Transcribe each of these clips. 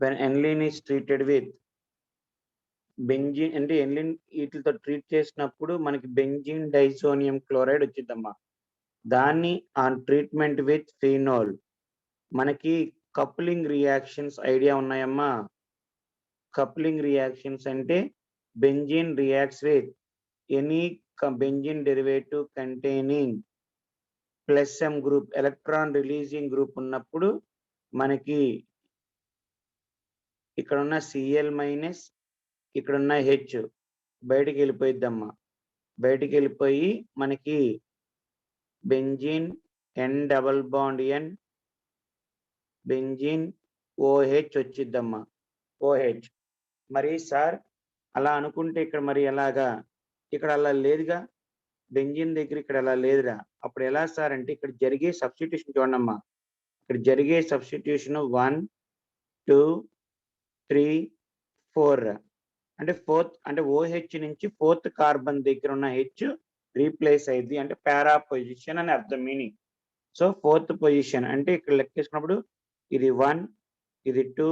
When aniline is treated with benzene అంటే aniline వీటితో treat చేసినప్పుడు మనకి బెంజిన్ డైసోనియం క్లోరైడ్ వచ్చిందమ్మా. దాన్ని ఆన్ ట్రీట్మెంట్ విత్ ఫినోల్ మనకి కప్లింగ్ రియాక్షన్స్ ఐడియా ఉన్నాయమ్మా. కప్లింగ్ రియాక్షన్స్ అంటే benzene reacts with any benzene derivative containing plus M group electron releasing group ఉన్నప్పుడు మనకి ఇక్కడ ఉన్న సిఎల్ మైనస్ ఇక్కడ ఉన్న హెచ్ బయటికి వెళ్ళిపోయిద్దమ్మా. బయటికి వెళ్ళిపోయి మనకి benzene N double bond N benzene OH వచ్చిద్దమ్మా. ఓహెచ్ మరి సార్ అలా అనుకుంటే ఇక్కడ మరి ఎలాగా, ఇక్కడ అలా లేదుగా, బెంజిన్ దగ్గర ఇక్కడ అలా లేదురా. అప్పుడు ఎలా సార్ అంటే ఇక్కడ జరిగే సబ్స్టిట్యూషన్ చూడమ్మా. ఇక్కడ జరిగే సబ్స్టిట్యూషన్ 1 2 3 4 అంటే ఫోర్త్ అంటే ఓహెచ్ నుంచి ఫోర్త్ కార్బన్ దగ్గర ఉన్న హెచ్ రీప్లేస్ అయింది అంటే పారా పొజిషన్ అని అర్థం మీనింగ్. సో ఫోర్త్ పొజిషన్ అంటే ఇక్కడ లెక్కేసుకున్నప్పుడు ఇది 1 ఇది 2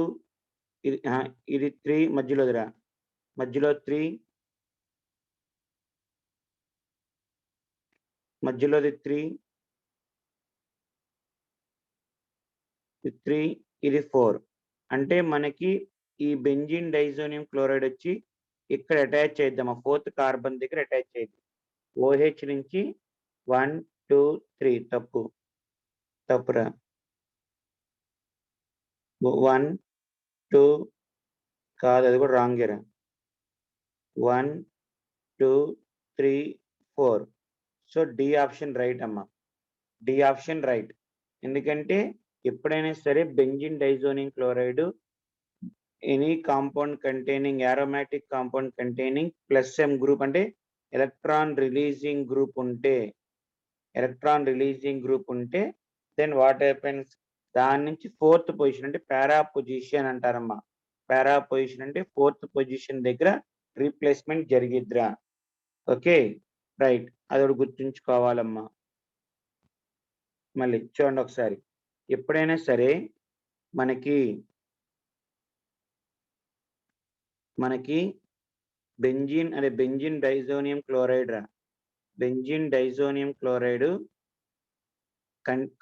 ఇది 3 మధ్యలోదిరా, మధ్యలో 3 మధ్యలోది 3 ఇది 4 అంటే మనకి ఈ బెంజిన్ డైజోనియం క్లోరైడ్ వచ్చి ఇక్కడ అటాచ్ చేద్దామా, ఫోర్త్ కార్బన్ దగ్గర అటాచ్ చేద్దాం. ఓహెచ్ నుంచి 1 2 3 తప్పురా 1 2 కాదు, అది కూడా రాంగ్ రా. 1 2 3 4 సో డి ఆప్షన్ రైట్ అమ్మా. D option right. ఎందుకంటే ఎప్పుడైనా సరే benzene diazonium chloride any compound containing aromatic compound containing plus M group అంటే ఎలక్ట్రాన్ రిలీజింగ్ గ్రూప్ ఉంటే దెన్ వాట్ హ్యాపెన్స్, దాని నుంచి ఫోర్త్ పొజిషన్ అంటే పారా పొజిషన్ అంటారమ్మా. పారా పొజిషన్ అంటే ఫోర్త్ పొజిషన్ దగ్గర రీప్లేస్మెంట్ జరిగిద్దిరా. ఓకే రైట్, అది గుర్తుంచుకోవాలమ్మా. మళ్ళీ చూడండి ఒకసారి, ఎప్పుడైనా సరే మనకి బెంజిన్ అనే బెంజిన్ డైజోనియం క్లోరైడ్ రా. Benzene diazonium chloride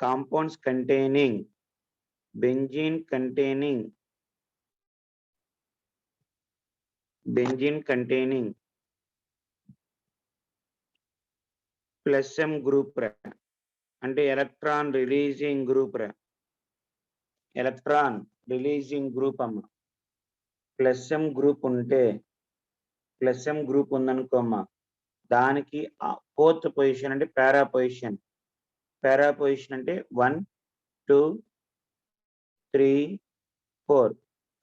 compounds containing benzene containing plus M group రా అంటే ఎలక్ట్రాన్ రిలీజింగ్ గ్రూప్ రా. ఎలక్ట్రాన్ రిలీజింగ్ గ్రూప్ అమ్మా. ప్లస్ ఎం గ్రూప్ ఉందనుకోమ్మా, దానికి ఫోర్త్ పొజిషన్ అంటే పారా పొజిషన్ అంటే 1 2 3 4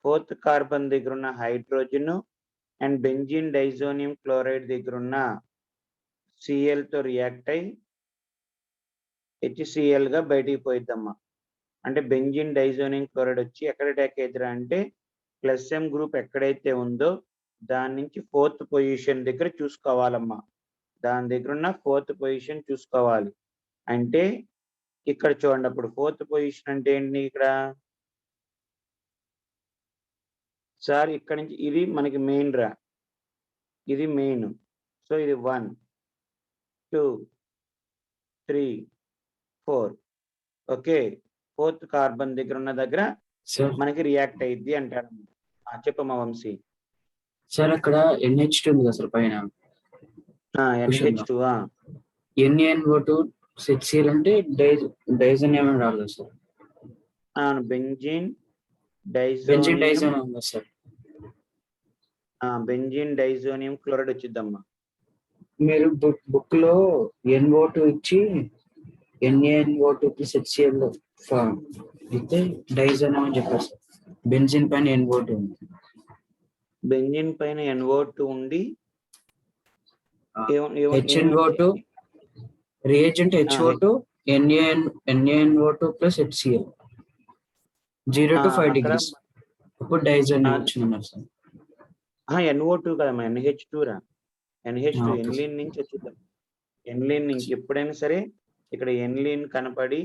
ఫోర్త్ కార్బన్ దగ్గర ఉన్న hydrogen and benzene diazonium chloride దగ్గర ఉన్న సిఎల్ తో రియాక్ట్ అయి HCl గా బయటికి పోయిద్దమ్మా. అంటే బెంజిన్ డైజోనియం క్లోరైడ్ వచ్చి ఎక్కడ అటాక్ అవుతుందా అంటే ప్లస్ ఎం గ్రూప్ ఎక్కడైతే ఉందో దాని నుంచి ఫోర్త్ పొజిషన్ దగ్గర చూసుకోవాలమ్మా. దాని దగ్గర ఉన్న ఫోర్త్ పొజిషన్ చూసుకోవాలి. అంటే ఇక్కడ చూడండి, అప్పుడు ఫోర్త్ పొజిషన్ అంటే ఏంటి ఇక్కడ సార్, ఇక్కడ నుంచి ఇది మనకి మెయిన్ రా, ఇది మెయిన్. సో ఇది 1 2 3 4 ఓకే. ఫోర్త్ కార్బన్ దగ్గర ఉన్న దగ్గర మనకి రియాక్ట్ అయ్యిద్ది అంటారు. చెప్పమ్మా వంశీ. సార్ అక్కడ NH2 ఉంది కదా సార్ పైన, NH2 NaNO2 HCl అంటే డైజోనియం రాదు sir. Benzene diazonium sir. Benzene diazonium chloride వచ్చిద్దమ్మా. మీరు బుక్ లో NO2 ఇచ్చి NaNO2 + HCl అయితే డైజోనియం అని చెప్పారు సార్. బెంజిన్ పైన NO2 ఉంది. బెంజిన్ పైన NO2 ఉండి HNO2 reagent HO2 NaNO2 + HCl 0 to 5 degrees. ఇప్పుడు డైజోనియం వచ్చిందన్నారు సార్. NO2 కదమ్మా, NH2 రా. NH2 ఎన్లిన్ నుంచి వచ్చిద్దాం. ఎన్లిన్ నుంచి ఎప్పుడైనా సరే ఇక్కడ ఎన్లిన్ కనపడి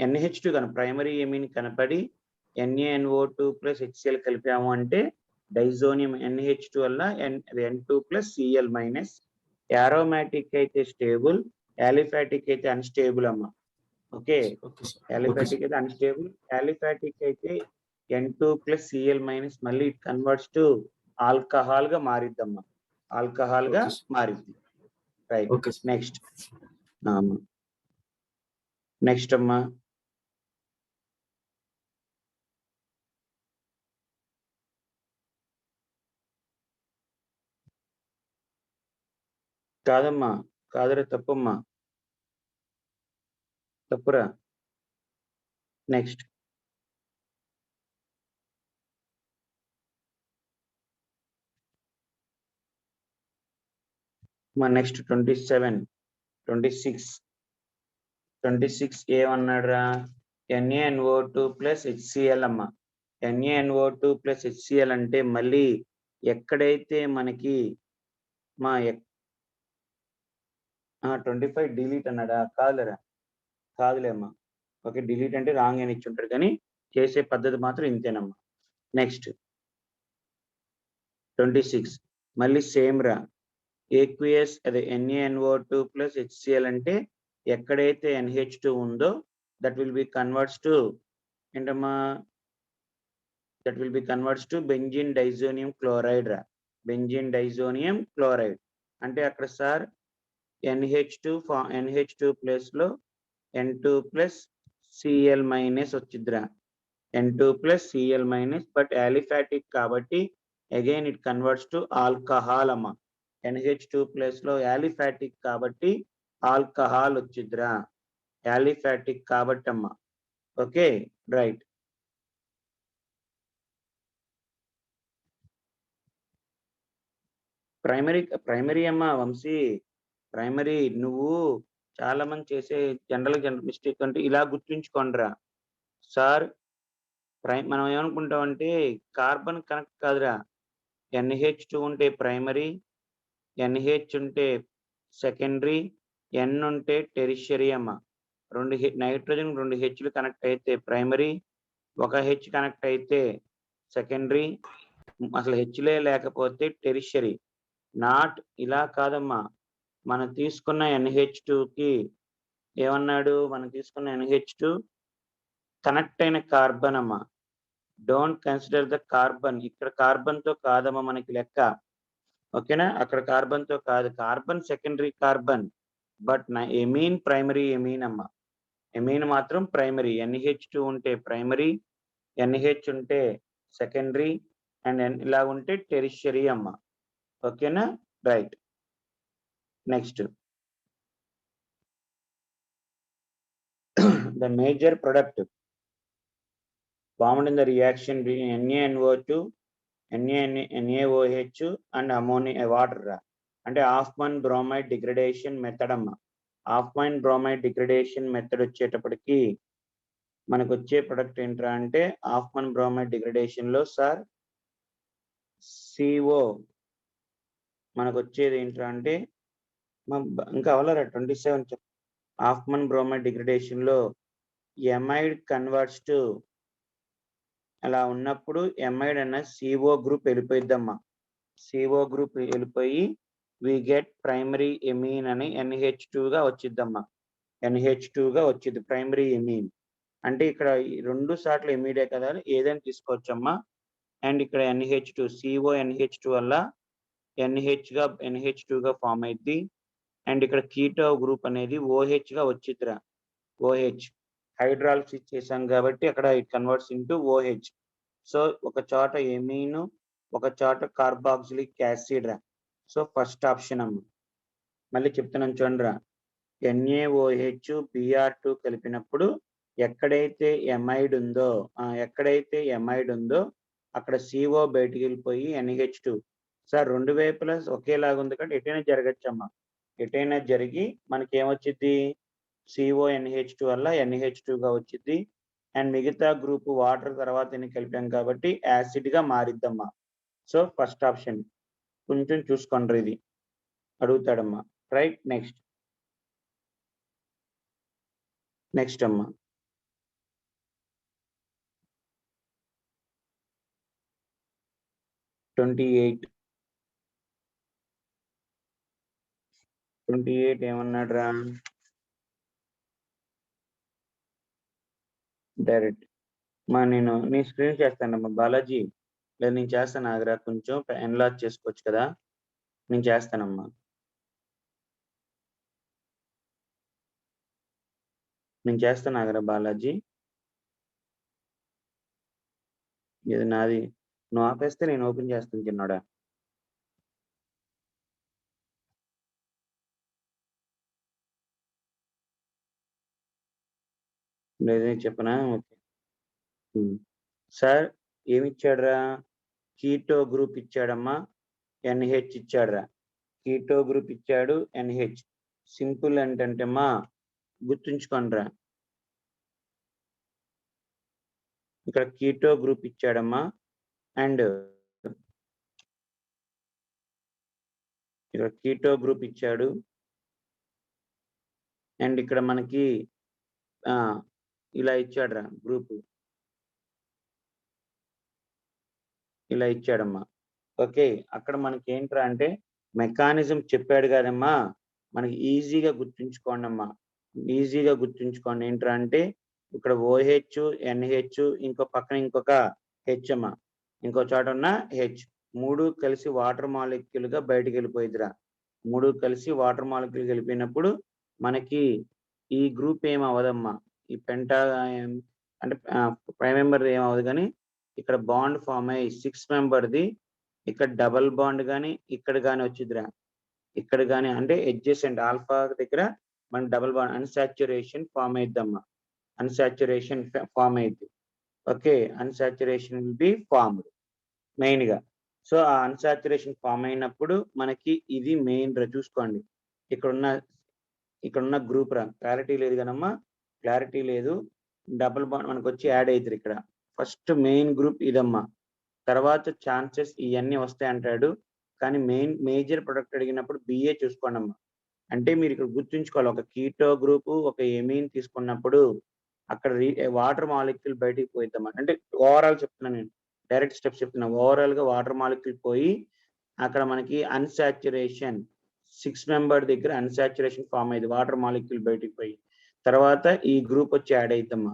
NH2 ప్రైమరీ ఎమిన్ కనపడి NaNO2 ప్లస్ HCl కలిపాము అంటే డైజోనియం NH2 వల్ల N2 plus Cl minus. Aromatic అయితే స్టేబుల్, యాలిఫాటిక్ అయితే అన్స్టేబుల్ అమ్మ. ఓకే, యాలిఫాటిక్ అయితే అన్స్టేబుల్, యాలిఫాటిక్ అయితే N2 ప్లస్ Cl మైనస్ మళ్ళీ ఇట్ కన్వర్ట్స్ టు ఆల్కహాల్ గా మారిద్దమ్మా, ఆల్కహాల్ గా మారిద్ది. రైట్, నెక్స్ట్ నెక్స్ట్ అమ్మా కాదమ్మా, కాదురా, తప్పమ్మా, తప్పురా. నెక్స్ట్ మా నెక్స్ట్ 26 ఏమన్నాడురా? NaNO2 ప్లస్ HCl అమ్మా. NaNO2 ప్లస్ HCl అంటే మళ్ళీ ఎక్కడైతే మనకి మా 25 డిలీట్ అన్నాడా? కాదులేరా, కాదులేమ్మా. ఓకే, డిలీట్ అంటే రాంగ్ అని ఇచ్చి ఉంటాడు, కానీ చేసే పద్ధతి మాత్రం ఇంతేనమ్మా. నెక్స్ట్ 26 మళ్ళీ సేమ్ రా. aqueous అదే NaNO2 ప్లస్ HCl అంటే ఎక్కడైతే NH2 ఉందో that will be converts to ఏంటమ్మా, that will be converts to benzene diazonium chloride రా. బెంజీన్ డైజోనియం క్లోరైడ్ అంటే అక్కడ సార్ NH2 ప్లస్ లో N2 ప్లస్ Cl మైనస్ వచ్చిద్దిరా. N2 plus Cl minus, but aliphatic కాబట్టి again it converts to alcohol అమ్మా. NH2 plus లో aliphatic కాబట్టి alcohol వచ్చిద్దిరా, aliphatic కాబట్టి అమ్మా. Okay, right. ప్రైమరీ అమ్మా వంశీ, ప్రైమరీ. నువ్వు చాలా మంది చేసే జనరల్ మిస్టేక్ అంటే ఇలా గుర్తుంచుకోండిరా సార్. మనం ఏమనుకుంటామంటే కార్బన్ కనెక్ట్ కాదురా. NH2 ఉంటే ప్రైమరీ, NH ఉంటే సెకండరీ, N ఉంటే టెరిషరీ అమ్మ. నైట్రోజన్ 2 Hలు కనెక్ట్ అయితే ప్రైమరీ, 1 H కనెక్ట్ అయితే సెకండరీ, అసలు హెచ్లే లేకపోతే టెరిషరీ. నాట్ ఇలా కాదమ్మా. మనం తీసుకున్న NH2కి ఏమన్నాడు? మనం తీసుకున్న NH2 కనెక్ట్ అయిన కార్బన్ అమ్మా. Don't consider the carbon. ఇక్కడ కార్బన్ తో కాదమ్మా మనకి లెక్క, ఓకేనా? అక్కడ కార్బన్ తో కాదు, కార్బన్ సెకండరీ కార్బన్, బట్ నా ఎమీన్ ప్రైమరీ ఎమీన్ అమ్మా. ఎమీన్ మాత్రం ప్రైమరీ. NH2 ఉంటే ప్రైమరీ, NH ఉంటే సెకండరీ, అండ్ ఇలా ఉంటే టెరిషరీ అమ్మా. ఓకేనా, right. Next the major product formed in the reaction between NaNO2, NaOH and ammonia water అంటే హాఫ్మన్ బ్రోమైడ్ డిగ్రేడేషన్ మెథడ్ అమ్మ. హాఫ్మన్ బ్రోమైడ్ డిగ్రేడేషన్ మెథడ్ వచ్చేటప్పటికి మనకు వచ్చే ప్రొడక్ట్ ఏంట్రా అంటే హాఫ్మన్ బ్రోమైడ్ డిగ్రేడేషన్ లో సార్ CO మనకు వచ్చేది ఏంట్రా అంటే ఇంకా అవలరా 27 హాఫ్మన్ బ్రోమైడ్ డిగ్రేడేషన్ లో ఎమైడ్ కన్వర్ట్స్ టు అలా ఉన్నప్పుడు ఎమైడ్ అన్న CO గ్రూప్ వెళ్ళిపోయిద్దమ్మా. CO గ్రూప్ వెళ్ళిపోయి వి గెట్ ప్రైమరీ ఎమీన్ అని NH2 గా వచ్చిద్దమ్మా. NH2 గా వచ్చింది ప్రైమరీ ఎమీన్. అంటే ఇక్కడ 2 సార్లు ఎమీడే కదా, ఏదైనా తీసుకోవచ్చమ్మా. అండ్ ఇక్కడ NH2 CO NH2 వల్ల NH2 గా ఫామ్ అయింది. అండ్ ఇక్కడ కీటో గ్రూప్ అనేది OH గా వచ్చిద్దిరా. OH హైడ్రాలసిస్ చేసాం కాబట్టి అక్కడ it converts into OH. So ఒక చోట ఎమీన్, ఒక చోట కార్బాక్సిలిక్ యాసిడ్ రా. సో ఫస్ట్ ఆప్షన్ అమ్మ. మళ్ళీ చెప్తున్నాను చూడండిరా. NaOH Br2 కలిపినప్పుడు ఎక్కడైతే ఎమైడ్ ఉందో అక్కడ CO బయటికి వెళ్ళిపోయి NH2. సార్ 2 వైపులా ఒకేలాగా ఉంది కాబట్టి ఎటైనా జరగచ్చమ్మా. ఎటైనా జరిగి మనకి ఏమొచ్చింది? CO NH2 వల్ల NH2 గా వచ్చింది. అండ్ మిగతా గ్రూప్ వాటర్ తర్వాత కలిపాం కాబట్టి యాసిడ్ గా మారిద్దమ్మా. సో ఫస్ట్ ఆప్షన్ కొంచెం చూసుకోండి, ఇది అడుగుతాడమ్మా. రైట్, నెక్స్ట్ అమ్మా 28 ఏమన్నాడు రా? డైరెక్ట్ నేను స్క్రీన్ చేస్తానమ్మా బాలాజీ. లేదు నేను చేస్తాను ఆగరా, కొంచెం ఎన్లార్జ్ చేసుకోవచ్చు కదా, నేను చేస్తానమ్మా. నేను చేస్తాను ఆగరా బాలాజీ. ఇది నాది, నువ్వు ఆపేస్తే నేను ఓపెన్ చేస్తాను చిన్నోడా. లేదే చెప్పనా? ఓకే సార్ ఏమిచ్చాడురా? కీటో గ్రూప్ ఇచ్చాడమ్మా, NH ఇచ్చాడురా. కీటో గ్రూప్ ఇచ్చాడు, NH. సింపుల్ ఏంటంటే మా గుర్తుంచుకోండిరా, ఇక్కడ కీటో గ్రూప్ ఇచ్చాడమ్మా, అండ్ ఇక్కడ కీటో గ్రూప్ ఇచ్చాడు, అండ్ ఇక్కడ మనకి ఇలా ఇచ్చాడురా గ్రూప్, ఇలా ఇచ్చాడమ్మా. ఓకే, అక్కడ మనకి ఏంట్రా అంటే మెకానిజం చెప్పాడు కదమ్మా, మనకి ఈజీగా గుర్తుంచుకోండి అమ్మా, ఈజీగా గుర్తుంచుకోండి. ఏంట్రా అంటే ఇక్కడ OH, NH, ఇంకో పక్కన ఇంకొక H అమ్మా, ఇంకో చోట ఉన్న H, మూడు కలిసి వాటర్ మాలిక్యూల్ గా బయటికి వెళ్ళిపోయిద్దిరా. మూడు కలిసి వాటర్ మాలిక్యూల్ వెళ్ళిపోయినప్పుడు మనకి ఈ గ్రూప్ ఏం అవ్వదమ్మా, ఈ పెంటా అంటే ప్రైమ్ మెంబర్ ఏం అవ్వదు, కానీ ఇక్కడ బాండ్ ఫామ్ అయ్యి 6 మెంబర్ది ఇక్కడ డబల్ బాండ్ కానీ ఇక్కడ కానీ వచ్చిద్దిరా. ఇక్కడ కానీ అంటే ఎడ్జెసెంట్ ఆల్ఫా దగ్గర మన డబల్ బాండ్ అన్సాచురేషన్ ఫామ్ అయిద్దమ్మా, అన్సాచురేషన్ ఫామ్ అయింది. Okay, unsaturation will be formed main గా. సో ఆ అన్సాచురేషన్ ఫామ్ అయినప్పుడు మనకి ఇది మెయిన్ రా, చూసుకోండి. ఇక్కడున్న గ్రూప్ రా, క్లారిటీ లేదు కదమ్మా, క్లారిటీ లేదు. డబుల్ బాండ్ మనకు వచ్చి యాడ్ అవుతారు ఇక్కడ. ఫస్ట్ మెయిన్ గ్రూప్ ఇదమ్మా, తర్వాత ఛాన్సెస్ ఇవన్నీ వస్తాయి అంటాడు, కానీ మేజర్ ప్రొడక్ట్ అడిగినప్పుడు BA చూసుకోండి అమ్మా. అంటే మీరు ఇక్కడ గుర్తుంచుకోవాలి, ఒక కీటో గ్రూప్ ఒక ఎమీన్ తీసుకున్నప్పుడు అక్కడ వాటర్ మాలిక్యూల్ బయటికి పోయిద్దామా, అంటే ఓవరాల్ చెప్తున్నాను నేను, డైరెక్ట్ స్టెప్స్ చెప్తున్నా. ఓవరాల్ గా వాటర్ మాలిక్యూల్ పోయి అక్కడ మనకి అన్సాచురేషన్ 6 మెంబర్ దగ్గర అన్సాచురేషన్ ఫామ్ అయ్యింది, వాటర్ మాలిక్యూల్ బయటికి పోయి. తర్వాత ఈ గ్రూప్ వచ్చి యాడ్ అవుతామా,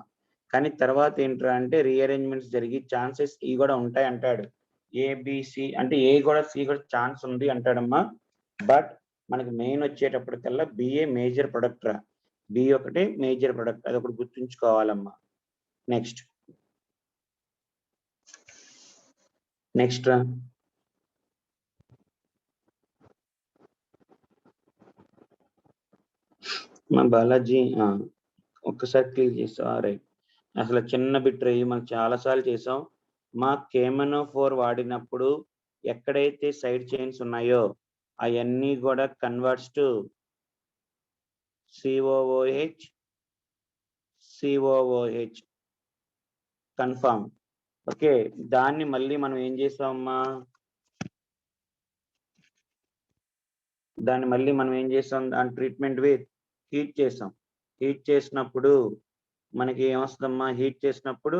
కానీ తర్వాత ఏంట్రా అంటే రీఅరేంజ్మెంట్స్ జరిగి ఛాన్సెస్ ఈ కూడా ఉంటాయి అంటాడు. ABC అంటే A కూడా C కూడా ఛాన్స్ ఉంది అంటాడమ్మా. బట్ మనకి మెయిన్ వచ్చేటప్పటికల్లా BA మేజర్ ప్రొడక్ట్ రా, B ఒకటి మేజర్ ప్రొడక్ట్, అది ఒకటి గుర్తుంచుకోవాలమ్మా. నెక్స్ట్ రా మా బాలాజీ, ఒక్కసారి క్లియర్ చేస్తావా? రైట్, అసలు చిన్న బిట్ రేయి, మనం చాలా సార్లు చేసాం. మా KMnO4 వాడినప్పుడు ఎక్కడైతే సైడ్ చైన్స్ ఉన్నాయో అవన్నీ కూడా converts to COOH confirm. Okay, దాన్ని మళ్ళీ మనం ఏం చేసామమ్మా, దాని ట్రీట్మెంట్ విత్ హీట్ చేసాం. హీట్ చేసినప్పుడు మనకి ఏమొస్తుందమ్మా, హీట్ చేసినప్పుడు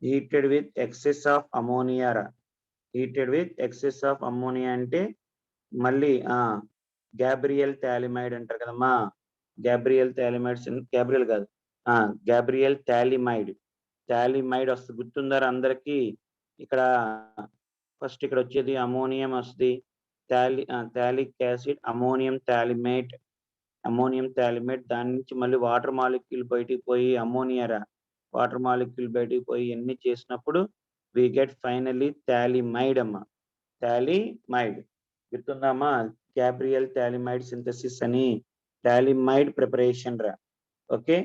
heated with excess of ammonia రా. Heated with excess of ammonia అంటే మళ్ళీ గ్యాబ్రియల్ థాలిమైడ్ అంటారు కదమ్మా. గ్యాబ్రియల్ థాలిమైడ్ వస్తుంది, గుర్తుందారా అందరికి? ఇక్కడ ఫస్ట్ ఇక్కడ వచ్చేది అమోనియం వస్తుంది, థాలిక్ యాసిడ్, అమోనియం థాలిమేట్, దాని నుంచి మళ్ళీ వాటర్ మాలిక్యూల్ బయటికి పోయి అమోనియా రా, వాటర్ మాలిక్యూల్ బయటికి పోయి అన్ని చేసినప్పుడు వి గెట్ ఫైనల్లీ థాలిమైడ్ అమ్మా. థాలిమైడ్ గుర్తుందమ్మా, గ్యాబ్రియల్ థాలిమైడ్ సింథసిస్ అని, థాలిమైడ్ ప్రిపరేషన్ రా. ఓకే,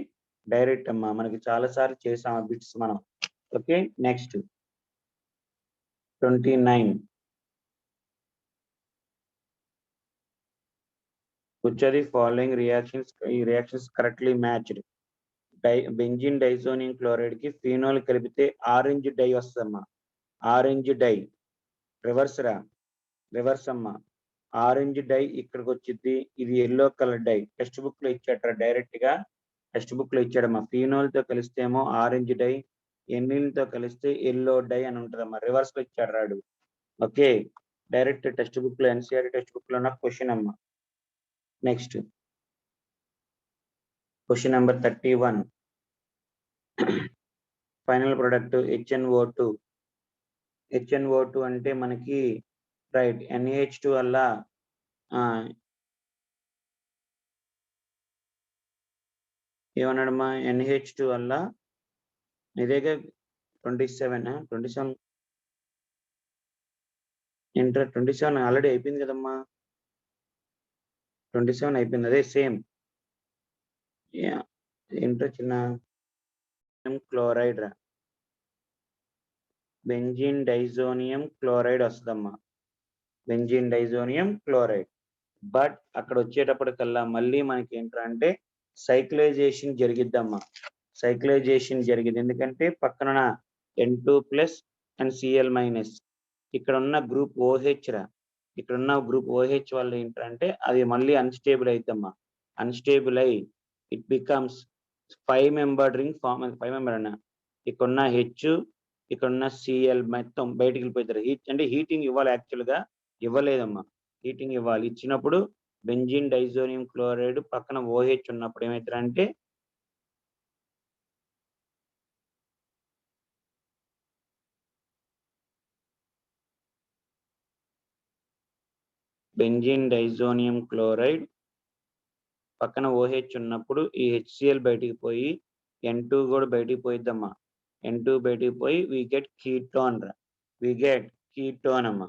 డైరెక్ట్ అమ్మా, మనకి చాలా సార్లు చేసాం ఆ బిట్స్ మనం. Okay, next 29 which of the following reactions correctly matched? Benzene diazonium chloride కి ఫినోల్ కలిపితే ఆరెంజ్ డై వస్తుందమ్మా, ఆరెంజ్ డై. రివర్స్ అమ్మా, ఆరెంజ్ డై ఇక్కడికి వచ్చింది, ఇది yellow colour die. Text book లో ఇచ్చాడు డైరెక్ట్ గా, టెక్స్ట్ బుక్ లో ఇచ్చాడమ్మా. ఫినోల్ తో కలిస్తేమో ఆరెంజ్ డై, ఎన్నిల్తో కలిస్తే ఎల్లో డై అని ఉంటుందమ్మా. రివర్స్ లో ఇచ్చాడు రాడు. ఓకే, డైరెక్ట్ టెక్స్ట్ బుక్ లో ఎన్సీఆర్ టెక్స్ట్ బుక్ లో ఉన్న క్వశ్చన్ అమ్మా. Next question number 31. Final product HNO2. HNO2 అంటే మనకి రైట్ NaH2 వల్ల ఏమన్నాడమ్మా, NaH2 వల్ల ఇదేగా 27 ఇంటర్ 27 ఆల్రెడీ అయిపోయింది కదమ్మా. 27 అయిపోయింది, అదే సేమ్ ఇంటర్ చిన్న క్లోరైడ్ రా, బెంజీన్ డైజోనియం క్లోరైడ్ వస్తుందమ్మా, బెంజీన్ డైజోనియం క్లోరైడ్. బట్ అక్కడ వచ్చేటప్పటికల్లా మళ్ళీ మనకి ఏంటంటే సైక్లైజేషన్ జరిగిద్దమ్మా, సైక్లైజేషన్ జరిగింది. ఎందుకంటే పక్కన N2+ అండ్ Cl-, ఇక్కడ ఉన్న గ్రూప్ OH రా, ఇక్కడ ఉన్న గ్రూప్ OH వల్ల ఏంటంటే అది మళ్ళీ అన్స్టేబుల్ అయిద్దమ్మా. అన్స్టేబుల్ అయి it becomes 5 membered ring form. 5 member అన్న ఇక్కడ ఉన్న H, ఇక్కడ ఉన్న Cl మొత్తం బయటికి వెళ్ళిపోతారు. అంటే హీటింగ్ ఇవ్వాలి, యాక్చువల్ గా ఇవ్వలేదమ్మా, హీటింగ్ ఇవ్వాలి. ఇచ్చినప్పుడు బెంజీన్ డైజోనియం క్లోరైడ్ పక్కన OH ఉన్నప్పుడు ఏమవుతారంటే బెంజీన్ డైజోనియం క్లోరైడ్ పక్కన OH ఉన్నప్పుడు ఈ HCl బయటికి పోయి N2 కూడా బయటికి పోయిద్దమ్మా. N2 బయటికి పోయి వి గెట్ కీటోన్ రా, వి గెట్ కీటోన్ అమ్మా,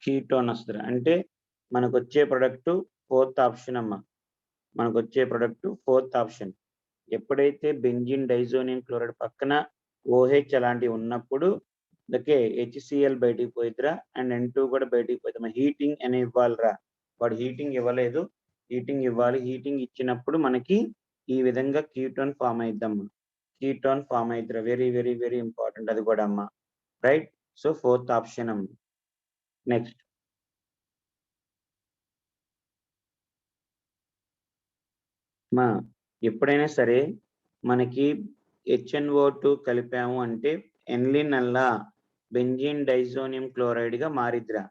కీటోన్ వస్తుంది. అంటే మనకు వచ్చే ప్రొడక్ట్ 4th ఆప్షన్ అమ్మా, మనకు వచ్చే ప్రొడక్ట్ 4th ఆప్షన్. ఎప్పుడైతే బెంజీన్ డైజోనియం క్లోరైడ్ పక్కన OH అలాంటివి ఉన్నప్పుడు ఓకే HCl బయటికి పోయిద్దిరా, అండ్ N2 కూడా బయటికి పోయిద్దాం. హీటింగ్ అని ఇవ్వాలిరా, వాడు హీటింగ్ ఇవ్వలేదు, హీటింగ్ ఇవ్వాలి. హీటింగ్ ఇచ్చినప్పుడు మనకి ఈ విధంగా కీటోన్ ఫామ్ అయిద్దమ్మా, కీటోన్ ఫామ్ అయిద్దిరా. వెరీ వెరీ వెరీ ఇంపార్టెంట్ అది కూడా అమ్మా, రైట్. సో 4th ఆప్షన్ అమ్మ. నెక్స్ట్ మా ఎప్పుడైనా సరే మనకి HNO2 కలిపాము అంటే ఎన్లిన్ అల్లా బెంజీన్ డైజోనియం క్లోరైడ్ గా మారిద్దిరా.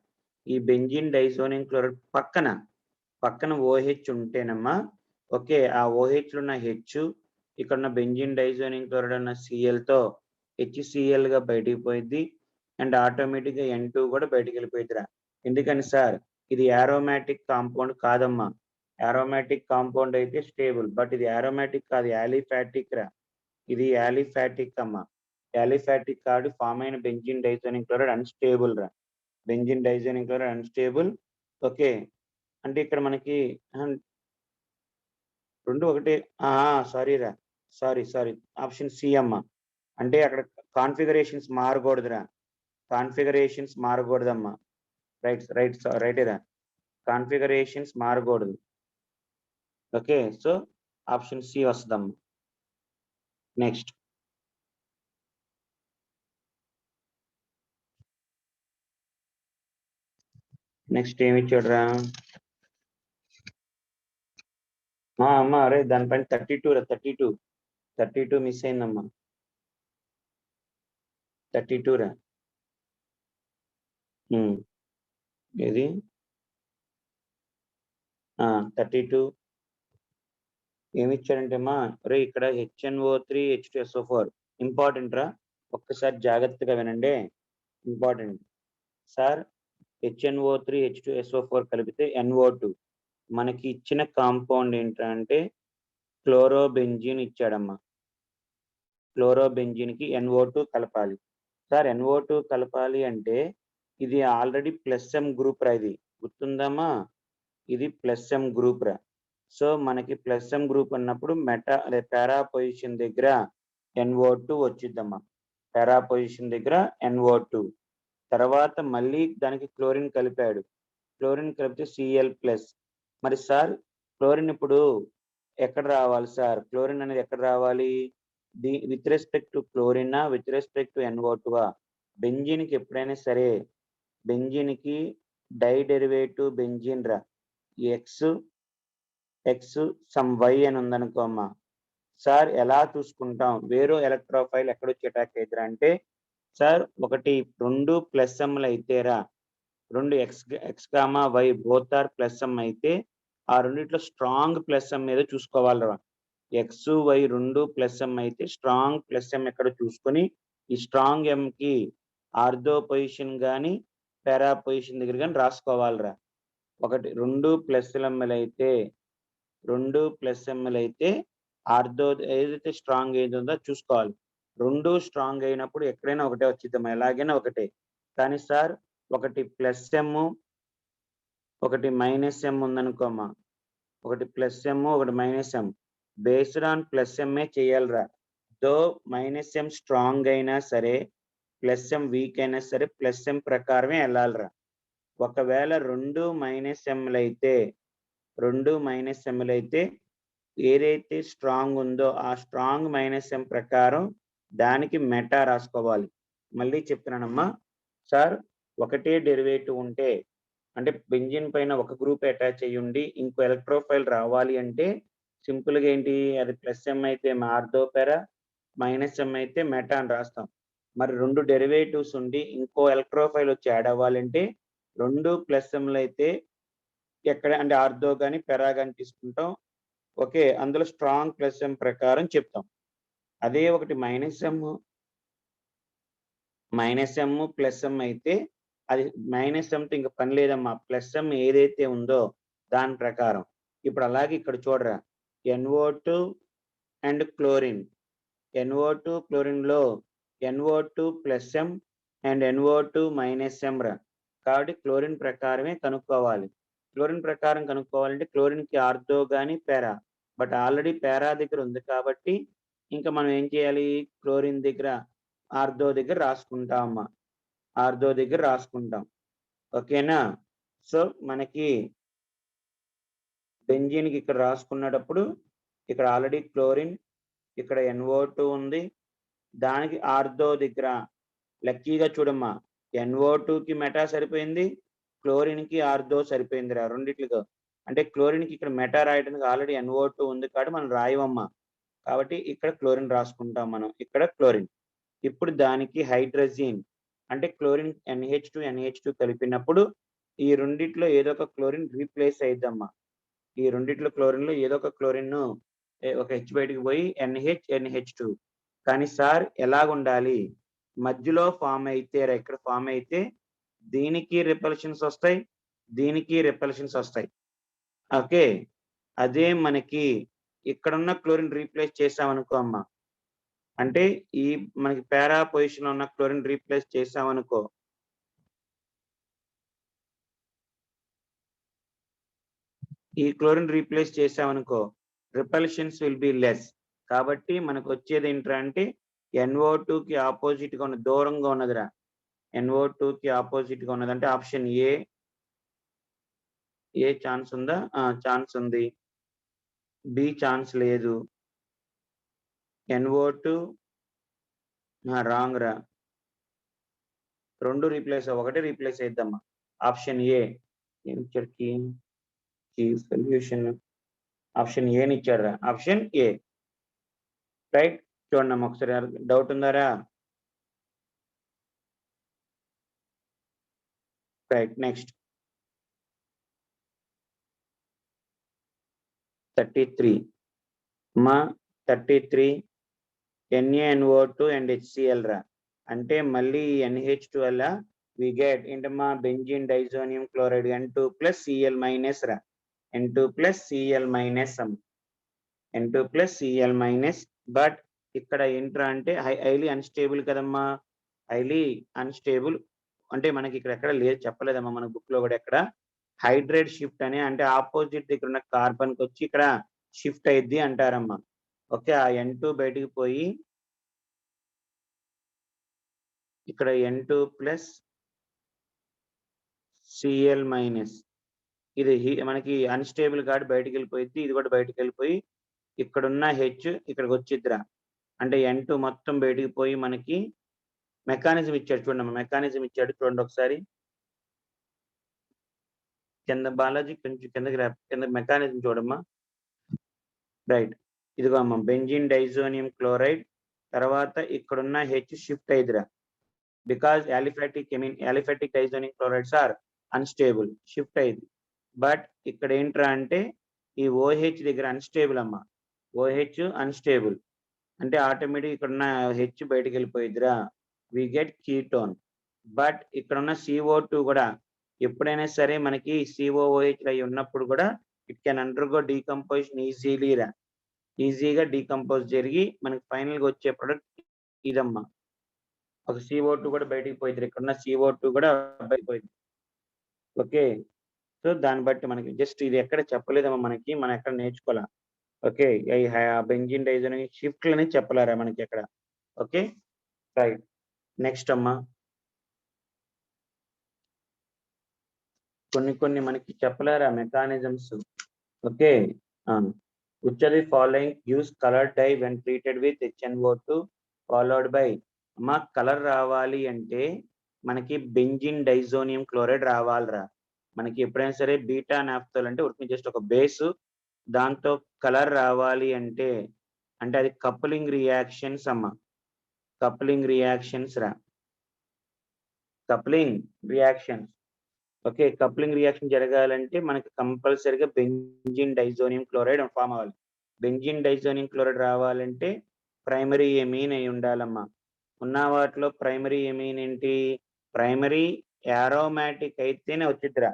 ఈ బెంజీన్ డైజోనియం క్లోరైడ్ పక్కన OH ఉంటేనమ్మా, ఓకే ఆ OH లో ఉన్న H, ఇక్కడ ఉన్న బెంజీన్ డైజోనియం క్లోరైడ్ ఉన్న Cl తో HCl గా బయటికి పోయిద్ది, అండ్ ఆటోమేటిక్ గా N2 కూడా బయటికి వెళ్ళిపోయిద్దిరా. ఎందుకని సార్, ఇది యారోమాటిక్ కాంపౌండ్ కాదమ్మా. యారోమాటిక్ కాంపౌండ్ అయితే స్టేబుల్, బట్ ఇది యారోమాటిక్ కాదు, యాలిఫాటిక్ రా, ఇది యాలిఫాటిక్ అమ్మా. యాలిఫాటిక్ కాదు, ఫామ్ అయిన బెంజీన్ డైజోనియం క్లోరైడ్ అన్స్టేబుల్ రా, benzene diazonium chloride unstable. Okay, అంటే ఇక్కడ మనకి రెండు ఒకటే. సారీ రా, సారీ ఆప్షన్ సి అమ్మా. అంటే అక్కడ కాన్ఫిగరేషన్స్ మారకూడదురా, కాన్ఫిగరేషన్స్ మారకూడదమ్మా. రైటేరా, కాన్ఫిగరేషన్స్ మారకూడదు. ఓకే, సో ఆప్షన్ సి వస్తుందమ్మా. నెక్స్ట్ ఏమి ఇచ్చాడురా అమ్మా, అరే దానిపైన 32 మిస్ అయిందమ్మా, 32 రా. ఏది 32 ఏమి ఇచ్చాడంటే అమ్మా, రే ఇక్కడ HNO3 H2SO4 ఇంపార్టెంట్ రా, ఒక్కసారి జాగ్రత్తగా వినండి, ఇంపార్టెంట్. సార్ HNO3 H2SO4 కలిపితే NO2, మనకి ఇచ్చిన కాంపౌండ్ ఏంటంటే క్లోరోబెంజిన్ ఇచ్చాడమ్మా. క్లోరోబెంజిన్ కి NO2 కలపాలి. సార్ NO2 కలపాలి అంటే ఇది ఆల్రెడీ +M గ్రూప్ రా, ఇది గుర్తుందమ్మా, ఇది +M గ్రూప్ రా. సో మనకి +M గ్రూప్ అన్నప్పుడు పారా పొజిషన్ దగ్గర NO2 వచ్చిద్దమ్మా, పారా పొజిషన్ దగ్గర NO2. తర్వాత మళ్ళీ దానికి క్లోరిన్ కలిపాడు, క్లోరిన్ కలిపితే Cl+. మరి సార్ క్లోరిన్ ఇప్పుడు ఎక్కడ రావాలి సార్, క్లోరిన్ అనేది ఎక్కడ రావాలి, with respect to chlorine, with respect to NO2? Benzene కి ఎప్పుడైనా సరే, బెంజీన్ కి డై డెరివేటివ్ బెంజీన్ రా, X సమ్ Y అని ఉందనుకో అమ్మా, సార్ ఎలా చూసుకుంటాం వేరే ఎలక్ట్రోఫైల్ ఎక్కడొచ్చి అటాక్ అవుతారా అంటే సార్ ఒకటి 2 ప్లస్ ఎమ్లు అయితేరా 2 X comma Y both are plus M అయితే ఆ రెండిట్లో స్ట్రాంగ్ ప్లస్ ఎమ్ మీద చూసుకోవాలిరా. ఎక్స్ వై 2 ప్లస్ ఎమ్ అయితే స్ట్రాంగ్ ప్లస్ ఎమ్ ఎక్కడ చూసుకొని ఈ స్ట్రాంగ్ ఎమ్ కి ఆర్థో పొజిషన్ కానీ పారా పొజిషన్ దగ్గర కానీ రాసుకోవాలిరా. ఒకటి 2 ప్లస్ ఎంఎల్ అయితే 2 ప్లస్ ఎంఎల్ అయితే ఆర్థో ఏదైతే స్ట్రాంగ్ ఏది ఉందో చూసుకోవాలి. 2 స్ట్రాంగ్ అయినప్పుడు ఎక్కడైనా ఒకటే వచ్చిద్దాం, ఎలాగైనా ఒకటే. కానీ సార్ ఒకటి ప్లస్ ఎమ్ ఒకటి మైనస్ ఎమ్ ఉందనుకోమా, ఒకటి ప్లస్ ఎమ్ ఒకటి minus M based on plus MA చేయాలిరా. దో మైనస్ ఎమ్ స్ట్రాంగ్ అయినా సరే ప్లస్ ఎమ్ వీక్ అయినా సరే ప్లస్ ఎమ్ ప్రకారమే వెళ్ళాలిరా. ఒకవేళ 2 మైనస్ ఎంలు అయితే 2 మైనస్ ఎంలు అయితే ఏదైతే స్ట్రాంగ్ ఉందో ఆ స్ట్రాంగ్ మైనస్ ఎం ప్రకారం దానికి మెటా రాసుకోవాలి. మళ్ళీ చెప్తున్నానమ్మా సార్, ఒకటే డెరివేటివ్ ఉంటే అంటే బెంజిన్ పైన ఒక గ్రూప్ అటాచ్ అయ్యి ఉండి ఇంకో ఎలక్ట్రోఫైల్ రావాలి అంటే సింపుల్ గా ఏంటి, అది ప్లస్ ఎం అయితే ఆర్థో పారా, మైనస్ ఎం అయితే మెటా అని రాస్తాం. మరి 2 డెరివేటివ్స్ ఉండి ఇంకో ఎలక్ట్రోఫైల్ వచ్చి యాడ్ అవ్వాలంటే 2 ప్లస్ ఎంలు అయితే ఎక్కడ అంటే ఆర్థో కానీ పెరా కానీ తీసుకుంటాం. ఓకే, అందులో స్ట్రాంగ్ ప్లస్ ఎం ప్రకారం చెప్తాం. అదే ఒకటి మైనస్ ఎం ప్లస్ ఎం అయితే అది మైనస్ ఎంతో ఇంకా పని లేదమ్మా, ప్లస్ ఎం ఏదైతే ఉందో దాని ప్రకారం. ఇప్పుడు అలాగే ఇక్కడ చూడరా, NO2 and chlorine. NO2 chlorine లో NO2 plus M and NO2 minus M రా. కాబట్టి క్లోరిన్ ప్రకారమే కనుక్కోవాలి. క్లోరిన్ ప్రకారం కనుక్కోవాలంటే క్లోరిన్ కి ఆర్థో గాని పారా, బట్ ఆల్రెడీ పారా దగ్గర ఉంది కాబట్టి ఇంకా మనం ఏం చేయాలి, క్లోరిన్ దగ్గర ఆర్థో దగ్గర రాసుకుంటామమ్మా, ఆర్థో దగ్గర రాసుకుంటాం. ఓకేనా. సో మనకి బెంజీన్ కి ఇక్కడ రాసుకున్నప్పుడు ఇక్కడ ఆల్రెడీ క్లోరిన్, ఇక్కడ NO2 ఉంది, దానికి ఆర్థో దగ్గర లక్కీగా చూడమ్మా NO2 కి మెటా సరిపోయింది, క్లోరిన్ కి ఆర్థో సరిపోయిందిరా రెండిట్లుగా. అంటే క్లోరిన్ కి ఇక్కడ మెటా రాయడానికి ఆల్రెడీ NO2 ఉంది కాబట్టి మనం రాయవమ్మా, కాబట్టి ఇక్కడ క్లోరిన్ రాసుకుంటాం మనం, ఇక్కడ క్లోరిన్. ఇప్పుడు దానికి హైడ్రోజన్ అంటే క్లోరిన్ NH2 కలిపినప్పుడు ఈ రెండిట్లో ఏదో ఒక క్లోరిన్ రీప్లేస్ అయిద్దమ్మా. ఈ రెండిట్లో క్లోరిన్ లో ఏదో ఒక క్లోరిన్ ఒక హెచ్ బయటికి పోయి NH2. కానీ సార్ ఎలాగుండాలి, మధ్యలో ఫామ్ అయితే ఇక్కడ ఫామ్ అయితే దీనికి రిపల్షన్స్ వస్తాయి, దీనికి రిపల్షన్స్ వస్తాయి. ఓకే, అదే మనకి ఇక్కడున్న క్లోరిన్ రీప్లేస్ చేసామనుకో అమ్మా, అంటే ఈ మనకి పారా పొజిషన్ లో ఉన్న క్లోరిన్ రీప్లేస్ చేసామనుకో, ఈ క్లోరిన్ రీప్లేస్ చేసామనుకో రిపల్షన్స్ విల్ బి లెస్. కాబట్టి మనకు వచ్చేది ఏంట్రా అంటే NO2 కి ఆపోజిట్ గా ఉన్న దూరంగా ఉన్నదిరా, NO2 కి ఆపోజిట్ గా ఉన్నది అంటే ఆప్షన్ ఏ ఛాన్స్ ఉందా, ఛాన్స్ ఉంది. బి ఛాన్స్ లేదు. NO2 రాంగ్ రా, 2 రీప్లేస్ ఒకటి రీప్లేస్ అయిద్దమ్మా. ఆప్షన్ ఏ సొల్యూషన్ ఆప్షన్ ఏని ఇచ్చాడు రా, ఆప్షన్ ఏ రైట్. చూడండి అమ్మా ఒకసారి, డౌట్ ఉందారా? రైట్, నెక్స్ట్ 33 మా 33 NaNO2 అండ్ HCl రా. అంటే మళ్ళీ NH2 వల్ల వి గెట్ ఏంటమ్మా benzene diazonium chloride N2 plus Cl minus రా, N2 plus Cl minus N2 plus Cl minus. But ఇక్కడ ఏంట్రా అంటే హైలీ అన్స్టేబుల్ కదమ్మా, హైలీ అన్స్టేబుల్ అంటే మనకి ఇక్కడ ఎక్కడ లేదు, చెప్పలేదమ్మా మన బుక్ లో కూడా ఎక్కడ. హైడ్రేట్ షిఫ్ట్ అని అంటే ఆపోజిట్ దగ్గర ఉన్న కార్బన్ కి వచ్చి ఇక్కడ షిఫ్ట్ అయ్యిద్ది అంటారమ్మా. ఓకే, ఆ N2 బయటికి పోయి ఇక్కడ N2 ప్లస్ Cl మైనస్, ఇది మనకి అన్స్టేబుల్ కాబట్టి బయటికి వెళ్ళిపోయింది, ఇది కూడా బయటికి వెళ్ళిపోయి ఇక్కడున్న హెచ్ ఇక్కడికి వచ్చిద్దిరా. అంటే N2 మొత్తం బయటికి పోయి మనకి మెకానిజం ఇచ్చాడు చూడండి, మెకానిజం ఇచ్చాడు చూడండి ఒకసారి కింద. బాలాజీ కొంచెం కిందకి కింద మెకానిజం చూడమ్మా. రైట్, ఇదిగో అమ్మ బెంజిన్ డైజోనియం క్లోరైడ్, తర్వాత ఇక్కడున్న హెచ్ షిఫ్ట్ అయిందిరా, because aliphatic diazonium chlorides are unstable, shift అయింది. బట్ ఇక్కడ ఏంట్రా అంటే ఈ ఓహెచ్ దగ్గర అన్స్టేబుల్ అమ్మ, ఓహెచ్ అన్స్టేబుల్ అంటే ఆటోమేటిక్ ఇక్కడ ఉన్న హెచ్ బయటకు వెళ్ళిపోయిద్దిరా, వి గెట్ కీటోన్. బట్ ఇక్కడ ఉన్న CO2 కూడా ఎప్పుడైనా సరే మనకి COOH అయి ఉన్నప్పుడు కూడా ఇట్ కెన్ అండర్గో డీకంపోజిషన్ ఈజీలీరా, ఈజీగా డీకంపోజ్ జరిగి మనకి ఫైనల్ గా వచ్చే ప్రొడక్ట్ ఇదమ్మా. ఒక CO2 కూడా బయటికి పోయింది, ఇక్కడ ఉన్న CO2 కూడా బయటకు పోయింది. ఓకే, సో దాన్ని బట్టి మనకి జస్ట్ ఇది ఎక్కడ చెప్పలేదమ్మా మనకి, మనం ఎక్కడ నేర్చుకోవాలా. ఓకే, ఈ బెంజిన్ డైజోనియం షిఫ్ట్లని చెప్పలేరా మనకి ఎక్కడ. ఓకే రైట్, నెక్స్ట్ అమ్మా కొన్ని మనకి చెప్పలేరా mechanisms. Okay, which of the following gives color dye when treated with HNO2 followed by. అమ్మా కలర్ రావాలి అంటే మనకి బెంజిన్ డైజోనియం క్లోరైడ్ రావాలిరా. మనకి ఎప్పుడైనా సరే బీటా నాఫ్థోల్ అంటే ఉరికి జస్ట్ ఒక బేసు, దాంతో కలర్ రావాలి అంటే అది కప్లింగ్ రియాక్షన్స్ అమ్మా, కప్లింగ్ రియాక్షన్స్ రా, coupling reactions. Okay, coupling reaction జరగాలంటే మనకి కంపల్సరీగా బెంజిన్ డైజోనియం క్లోరైడ్ ఫామ్ అవ్వాలి. బెంజిన్ డైజోనియం క్లోరైడ్ రావాలంటే ప్రైమరీ ఎమీన్ అయి ఉండాలమ్మా. ఉన్న వాటిలో ప్రైమరీ ఎమీన్ ఏంటి, ప్రైమరీ యారోమాటిక్ అయితేనే వచ్చిద్దిరా.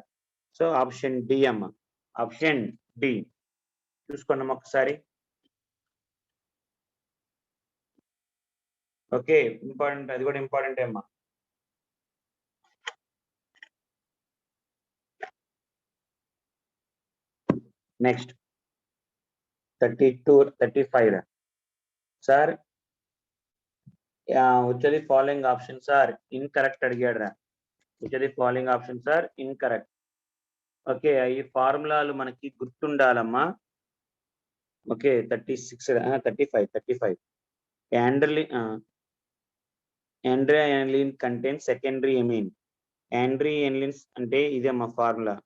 సో ఆప్షన్ డి అమ్మా, ఆప్షన్ డి చూసుకున్నాం ఒకసారి. ఓకే, ఇంపార్టెంట్, అది కూడా ఇంపార్టెంట్ అమ్మా. Next 35 sir, which of the following options are incorrect అడిగాడు రా, which of the following options are incorrect. Okay, ఈ ఫార్ములాలు మనకి గుర్తుండాలమ్మా. ఓకే 35 యాండ్రియానిలిన్ కంటైన్ సెకండరీ ఎమీన్. యాండ్రియానిలిన్స్ అంటే ఇదే మా ఫార్ములా.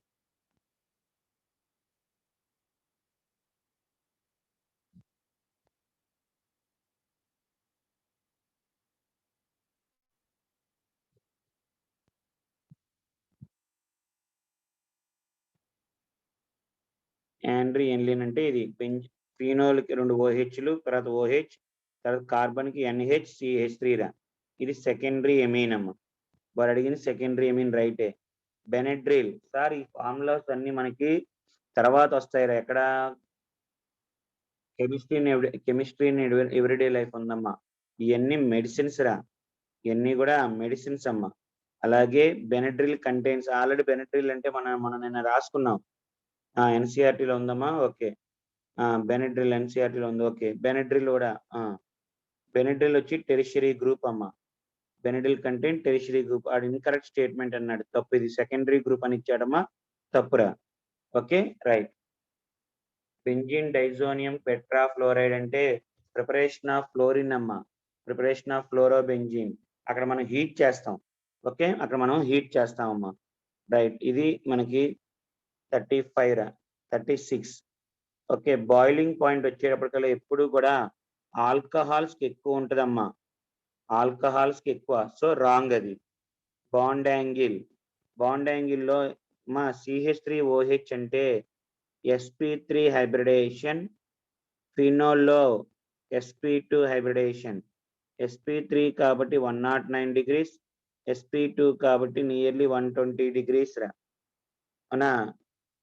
యాండ్రియానిలిన్ అంటే ఇది ఫీనోల్ కి 2 OHలు, తర్వాత OH, తర్వాత కార్బన్ కి NHCH3 రా, ఇది సెకండరీ ఎమీన్ అమ్మ. వారు అడిగిన సెకండరీ ఎమీన్ రైటే. బెనెడ్రిల్ సార్, ఈ ఫార్ములాస్ అన్ని మనకి తర్వాత వస్తాయిరా, ఎక్కడ కెమిస్ట్రీ ఎవ్రీడే లైఫ్ ఉందమ్మా. ఇవన్నీ మెడిసిన్స్ రా, ఇవన్నీ కూడా మెడిసిన్స్ అమ్మా. అలాగే బెనెడ్రిల్ కంటైన్స్, ఆల్రెడీ బెనెడ్రిల్ అంటే మనం నిన్న రాసుకున్నాం, ఎన్సీఆర్టీలో ఉందమ్మా. ఓకే, బెనెడ్రిల్ ఎన్సీఆర్టీలో ఉంది. ఓకే, బెనెడ్రిల్ కూడా బెనెడ్రిల్ వచ్చి టెరిషరీ గ్రూప్ అమ్మా. బెనెడ్రిల్ కంటైన్ టెరిషరీ గ్రూప్, అది ఇన్కరెక్ట్ స్టేట్మెంట్ అన్నాడు, తప్పు. ఇది సెకండరీ గ్రూప్ అని ఇచ్చాడమ్మా, తప్పురా. Okay right. Benzene diazonium tetrafluoride అంటే ప్రిపరేషన్ ఆఫ్ ఫ్లోరిన్ అమ్మా, ప్రిపరేషన్ ఆఫ్ ఫ్లోరోబెంజిన్. అక్కడ మనం హీట్ చేస్తాం. ఓకే, అక్కడ మనం హీట్ చేస్తామమ్మా. రైట్, ఇది మనకి 36. ఓకే, బాయిలింగ్ పాయింట్ వచ్చేటప్పటికల్లా ఎప్పుడు కూడా ఆల్కహాల్స్ కి ఎక్కువ ఉంటుందమ్మా, ఆల్కహాల్స్ కి ఎక్కువ. సో రాంగ్ అది. బాండ్ యాంగిల్లో మా CH3OH అంటే sp3 hybridisation, ఫినోల్లో sp2 hybridisation. sp3 కాబట్టి 109 degrees, sp2 కాబట్టి నియర్లీ 120 degrees రా. అవునా,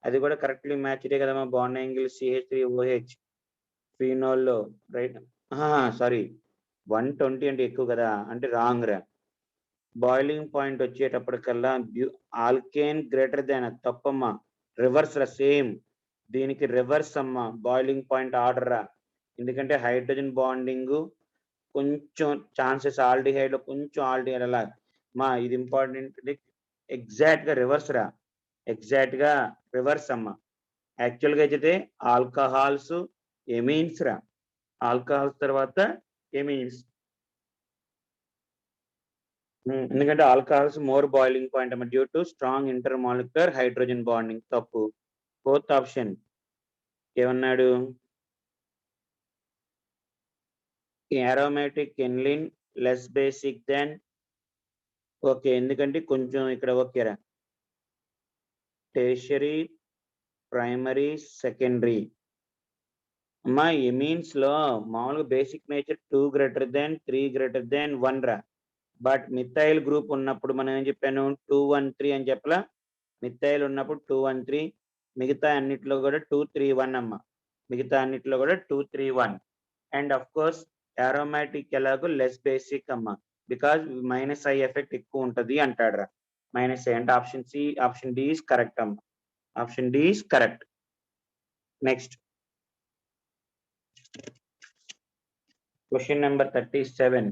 అది కూడా కరెక్ట్లీ మ్యాచ్డే కదమ్మా. బాండ్ యాంగిల్ CH3OH ఫినోల్లో రైట్. సారీ, 120 అంటే ఎక్కువ కదా, అంటే రాంగ్ రా. బాయిలింగ్ పాయింట్ వచ్చేటప్పటికల్లా ఆల్కేన్ గ్రేటర్ దాన్, తప్పమ్మా, రివర్స్ రా, సేమ్ దీనికి రివర్స్ అమ్మా బాయిలింగ్ పాయింట్ ఆర్డర్ రా. ఎందుకంటే హైడ్రోజన్ బాండింగ్ కొంచెం ఛాన్సెస్, ఆల్డిహైడ్ లో కొంచెం ఆల్డిహైడ్ అలా మా, ఇది ఇంపార్టెంట్. ఎగ్జాక్ట్ గా రివర్స్ రా, ఎగ్జాక్ట్ గా రివర్స్ అమ్మా. యాక్చువల్ గా అయితే ఆల్కహాల్స్ ఎమీన్స్ రా, ఆల్కహాల్స్ తర్వాత ఎమీన్స్. ఎందుకంటే ఆల్కహాల్స్ మోర్ బాయిలింగ్ పాయింట్ అమ్మా, due to strong intermolecular hydrogen bonding. తప్పు. 4th ఆప్షన్ ఏమన్నాడు, aromatic aniline less basic than, okay, ఎందుకంటే కొంచెం ఇక్కడ ఓకేరా, టెర్షరీ, ప్రైమరీ, సెకండరీ. అమ్మా ఎమీన్స్ లో మామూలుగా basic nature 2 greater than 3 greater than 1 రా. బట్ మిథైల్ గ్రూప్ ఉన్నప్పుడు మనం ఏం చెప్పాను, 2-1-3 అని చెప్పలా. మిథైల్ ఉన్నప్పుడు 2-1-3, మిగతా అన్నిట్లో కూడా 2-3-1 అమ్మ. మిగతా అన్నిట్లో కూడా 2-3-1. అండ్ అఫ్ కోర్స్ aromatic ఎలాగో లెస్ బేసిక్ అమ్మ, బికాజ్ -I ఎఫెక్ట్ ఎక్కువ ఉంటది అంటాడు రా. -I అంటే ఆప్షన్ డి ఈస్ కరెక్ట్ అమ్మ. Option D is correct. Next question number 37.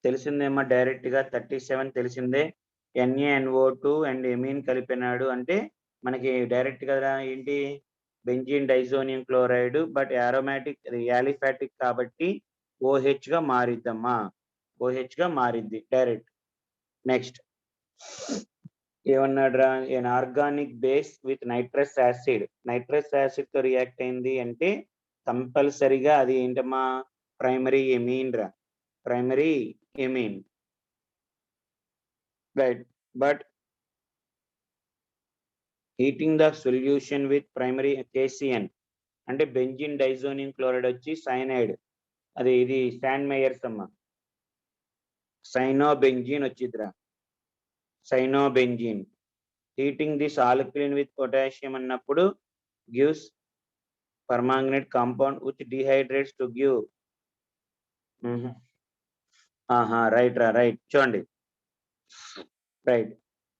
తెలిసిందేమో డైరెక్ట్ గా 37 తెలిసిందే. NaNO2 అండ్ ఎమీన్ కలిపినాడు అంటే మనకి డైరెక్ట్ గా ఏంటి, benzene diazonium chloride. But aromatic aliphatic కాబట్టి OH గా మారిద్దమ్మా. OH గా మారిద్ది డైరెక్ట్. నెక్స్ట్ ఏమన్నాడు రా, an organic base with nitrous acid తో రియాక్ట్ అయింది అంటే కంపల్సరిగా అది ఏంటమ్మా, ప్రైమరీ ఎమీన్ రా. Primary amine, right. But heating the solution with primary KCN అంటే బెంజిన్ డైజోనియం క్లోరైడ్ వచ్చి సైనైడ్, అది ఇది స్టాండ్ మేయర్స్ అమ్మ. సైనోబెంజీన్ వచ్చిద్దిరా, cyanobenzene. Heating this alkaline with potassium అన్నప్పుడు gives permanganate compound which dehydrates to give. Right రా, right. చూడండి, right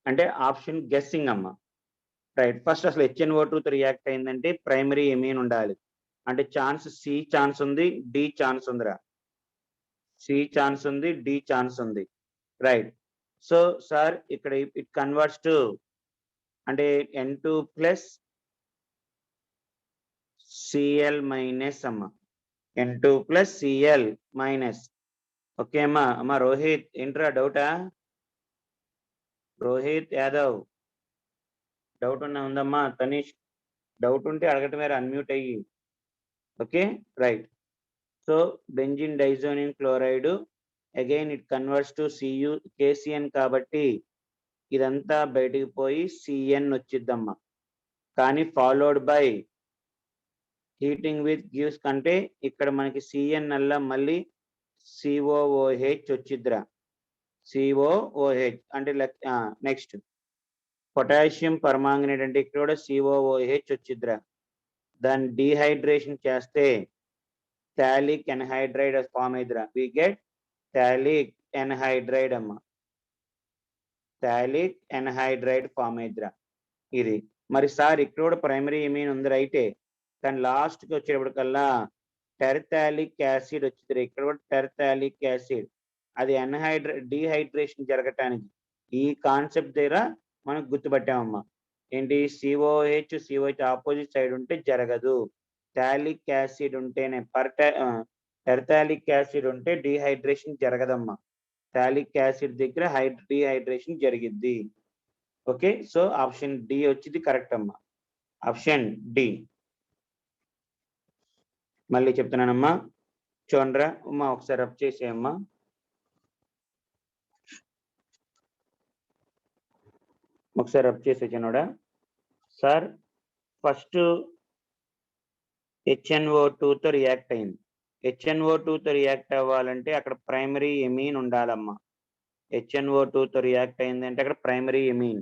అంటే ఆప్షన్ గెస్సింగ్ అమ్మ. రైట్. ఫస్ట్ అసలు HNO2 తో రియాక్ట్ అయిందంటే ప్రైమరీ ఎమీన్ ఉండాలి అంటే ఛాన్స్ సి ఛాన్స్ ఉంది, డి ఛాన్స్ ఉందిరా. సి ఛాన్స్ ఉంది, డి ఛాన్స్ ఉంది. రైట్. సో సార్ ఇక్కడ ఇట్ కన్వర్ట్స్ టు అంటే N2 ప్లస్ Cl మైనస్ అమ్మ. N2 plus Cl minus. Okay అమ్మా. అమ్మా రోహిత్ ఏంట్రా డౌటా? రోహిత్ యాదవ్ డౌట్ ఉందమ్మా. తనీష్ డౌట్ ఉంటే అడగటమేరా, అన్మ్యూట్ అయ్యి. Okay, right. So benzene diazonium chloride again it converts to KCN కాబట్టి ఇదంతా బయటికి పోయి CN వచ్చిద్దమ్మా. కానీ followed by heating with gives కంటే ఇక్కడ మనకి CN అల్ల మళ్ళీ COOH వచ్చిద్దిరా. COOH అంటే నెక్స్ట్ పొటాషియం పర్మాంగనేట్ అంటే ఇక్కడ కూడా COOH వచ్చిద్దిరా. దాన్ని డీహైడ్రేషన్ చేస్తే టాలిక్ ఎన్హైడ్రైడ్ ఫామ్ అయిద్దిరా. వి గెట్ టాలిక్ ఎన్హైడ్రైడ్ అమ్మ. టాలిక్ ఎన్హైడ్రైడ్ ఫామ్ అయిద్దిరా ఇది. మరి సార్ ఇక్కడ కూడా ప్రైమరీ ఎమీన్ ఉంది రైటే, కానీ లాస్ట్ కి వచ్చేటప్పటికల్లా టెర్టాలిక్ యాసిడ్ వచ్చింది. ఇక్కడ కూడా టెర్టాలిక్ యాసిడ్, అది డీహైడ్రేషన్ జరగటానికి ఈ కాన్సెప్ట్ దగ్గర మనం గుర్తుపట్టామమ్మా. ఏంటి, COH ఆపోజిట్ సైడ్ ఉంటే జరగదు, టాలిక్ యాసిడ్ ఉంటేనే. టెర్టాలిక్ యాసిడ్ ఉంటే డీహైడ్రేషన్ జరగదమ్మా. టాలిక్ యాసిడ్ దగ్గర డీహైడ్రేషన్ జరిగిద్ది. ఓకే, సో ఆప్షన్ డి వచ్చింది కరెక్ట్ అమ్మా. Option D. మళ్ళీ చెప్తున్నానమ్మా, చూడరా అమ్మా, ఒకసారి రబ్ చేసేయమ్మా. ఒకసారి రబ్ చేసే చిన్నోడా. సార్ ఫస్ట్ HNO2 తో రియాక్ట్ అయింది. HNO2 తో రియాక్ట్ అవ్వాలంటే అక్కడ ప్రైమరీ ఎమీన్ ఉండాలమ్మా. HNO2 తో రియాక్ట్ అయింది అంటే అక్కడ ప్రైమరీ ఎమీన్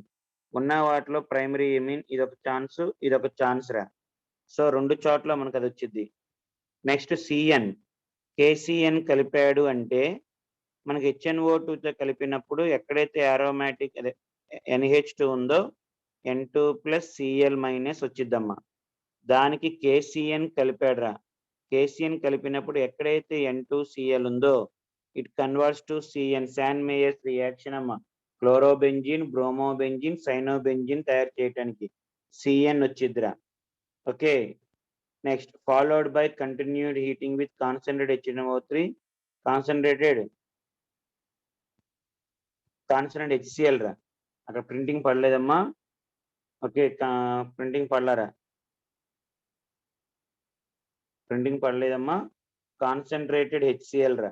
ఉన్న వాటిలో ప్రైమరీ ఎమీన్ ఇదొక ఛాన్స్, ఇదొక ఛాన్స్ రా. సో రెండు చోట్ల మనకు అది వచ్చింది. నెక్స్ట్ CN, KCN కలిపాడు అంటే మనకి HNO2 తో కలిపినప్పుడు ఎక్కడైతే aromatic అదే NH2 ఉందో N2 ప్లస్ Cl మైనస్ వచ్చిద్దమ్మా. దానికి KCN కలిపాడు రా. KCN కలిపినప్పుడు ఎక్కడైతే N2Cl ఉందో it converts to CN, Sandmeyer's reaction అమ్మా. క్లోరోబెంజిన్, బ్రోమోబెంజిన్, సైనోబెంజిన్ తయారు చేయడానికి CN వచ్చిద్దిరా. Okay, next followed by continued heating with concentrated HNO3, concentrated HCl రా. అక్కడ ప్రింటింగ్ పడలేదమ్మా. ఓకే, ప్రింటింగ్ పడలారా. ప్రింటింగ్ పడలేదమ్మా. కాన్సన్ట్రేటెడ్ హెచ్సిఎల్ రా.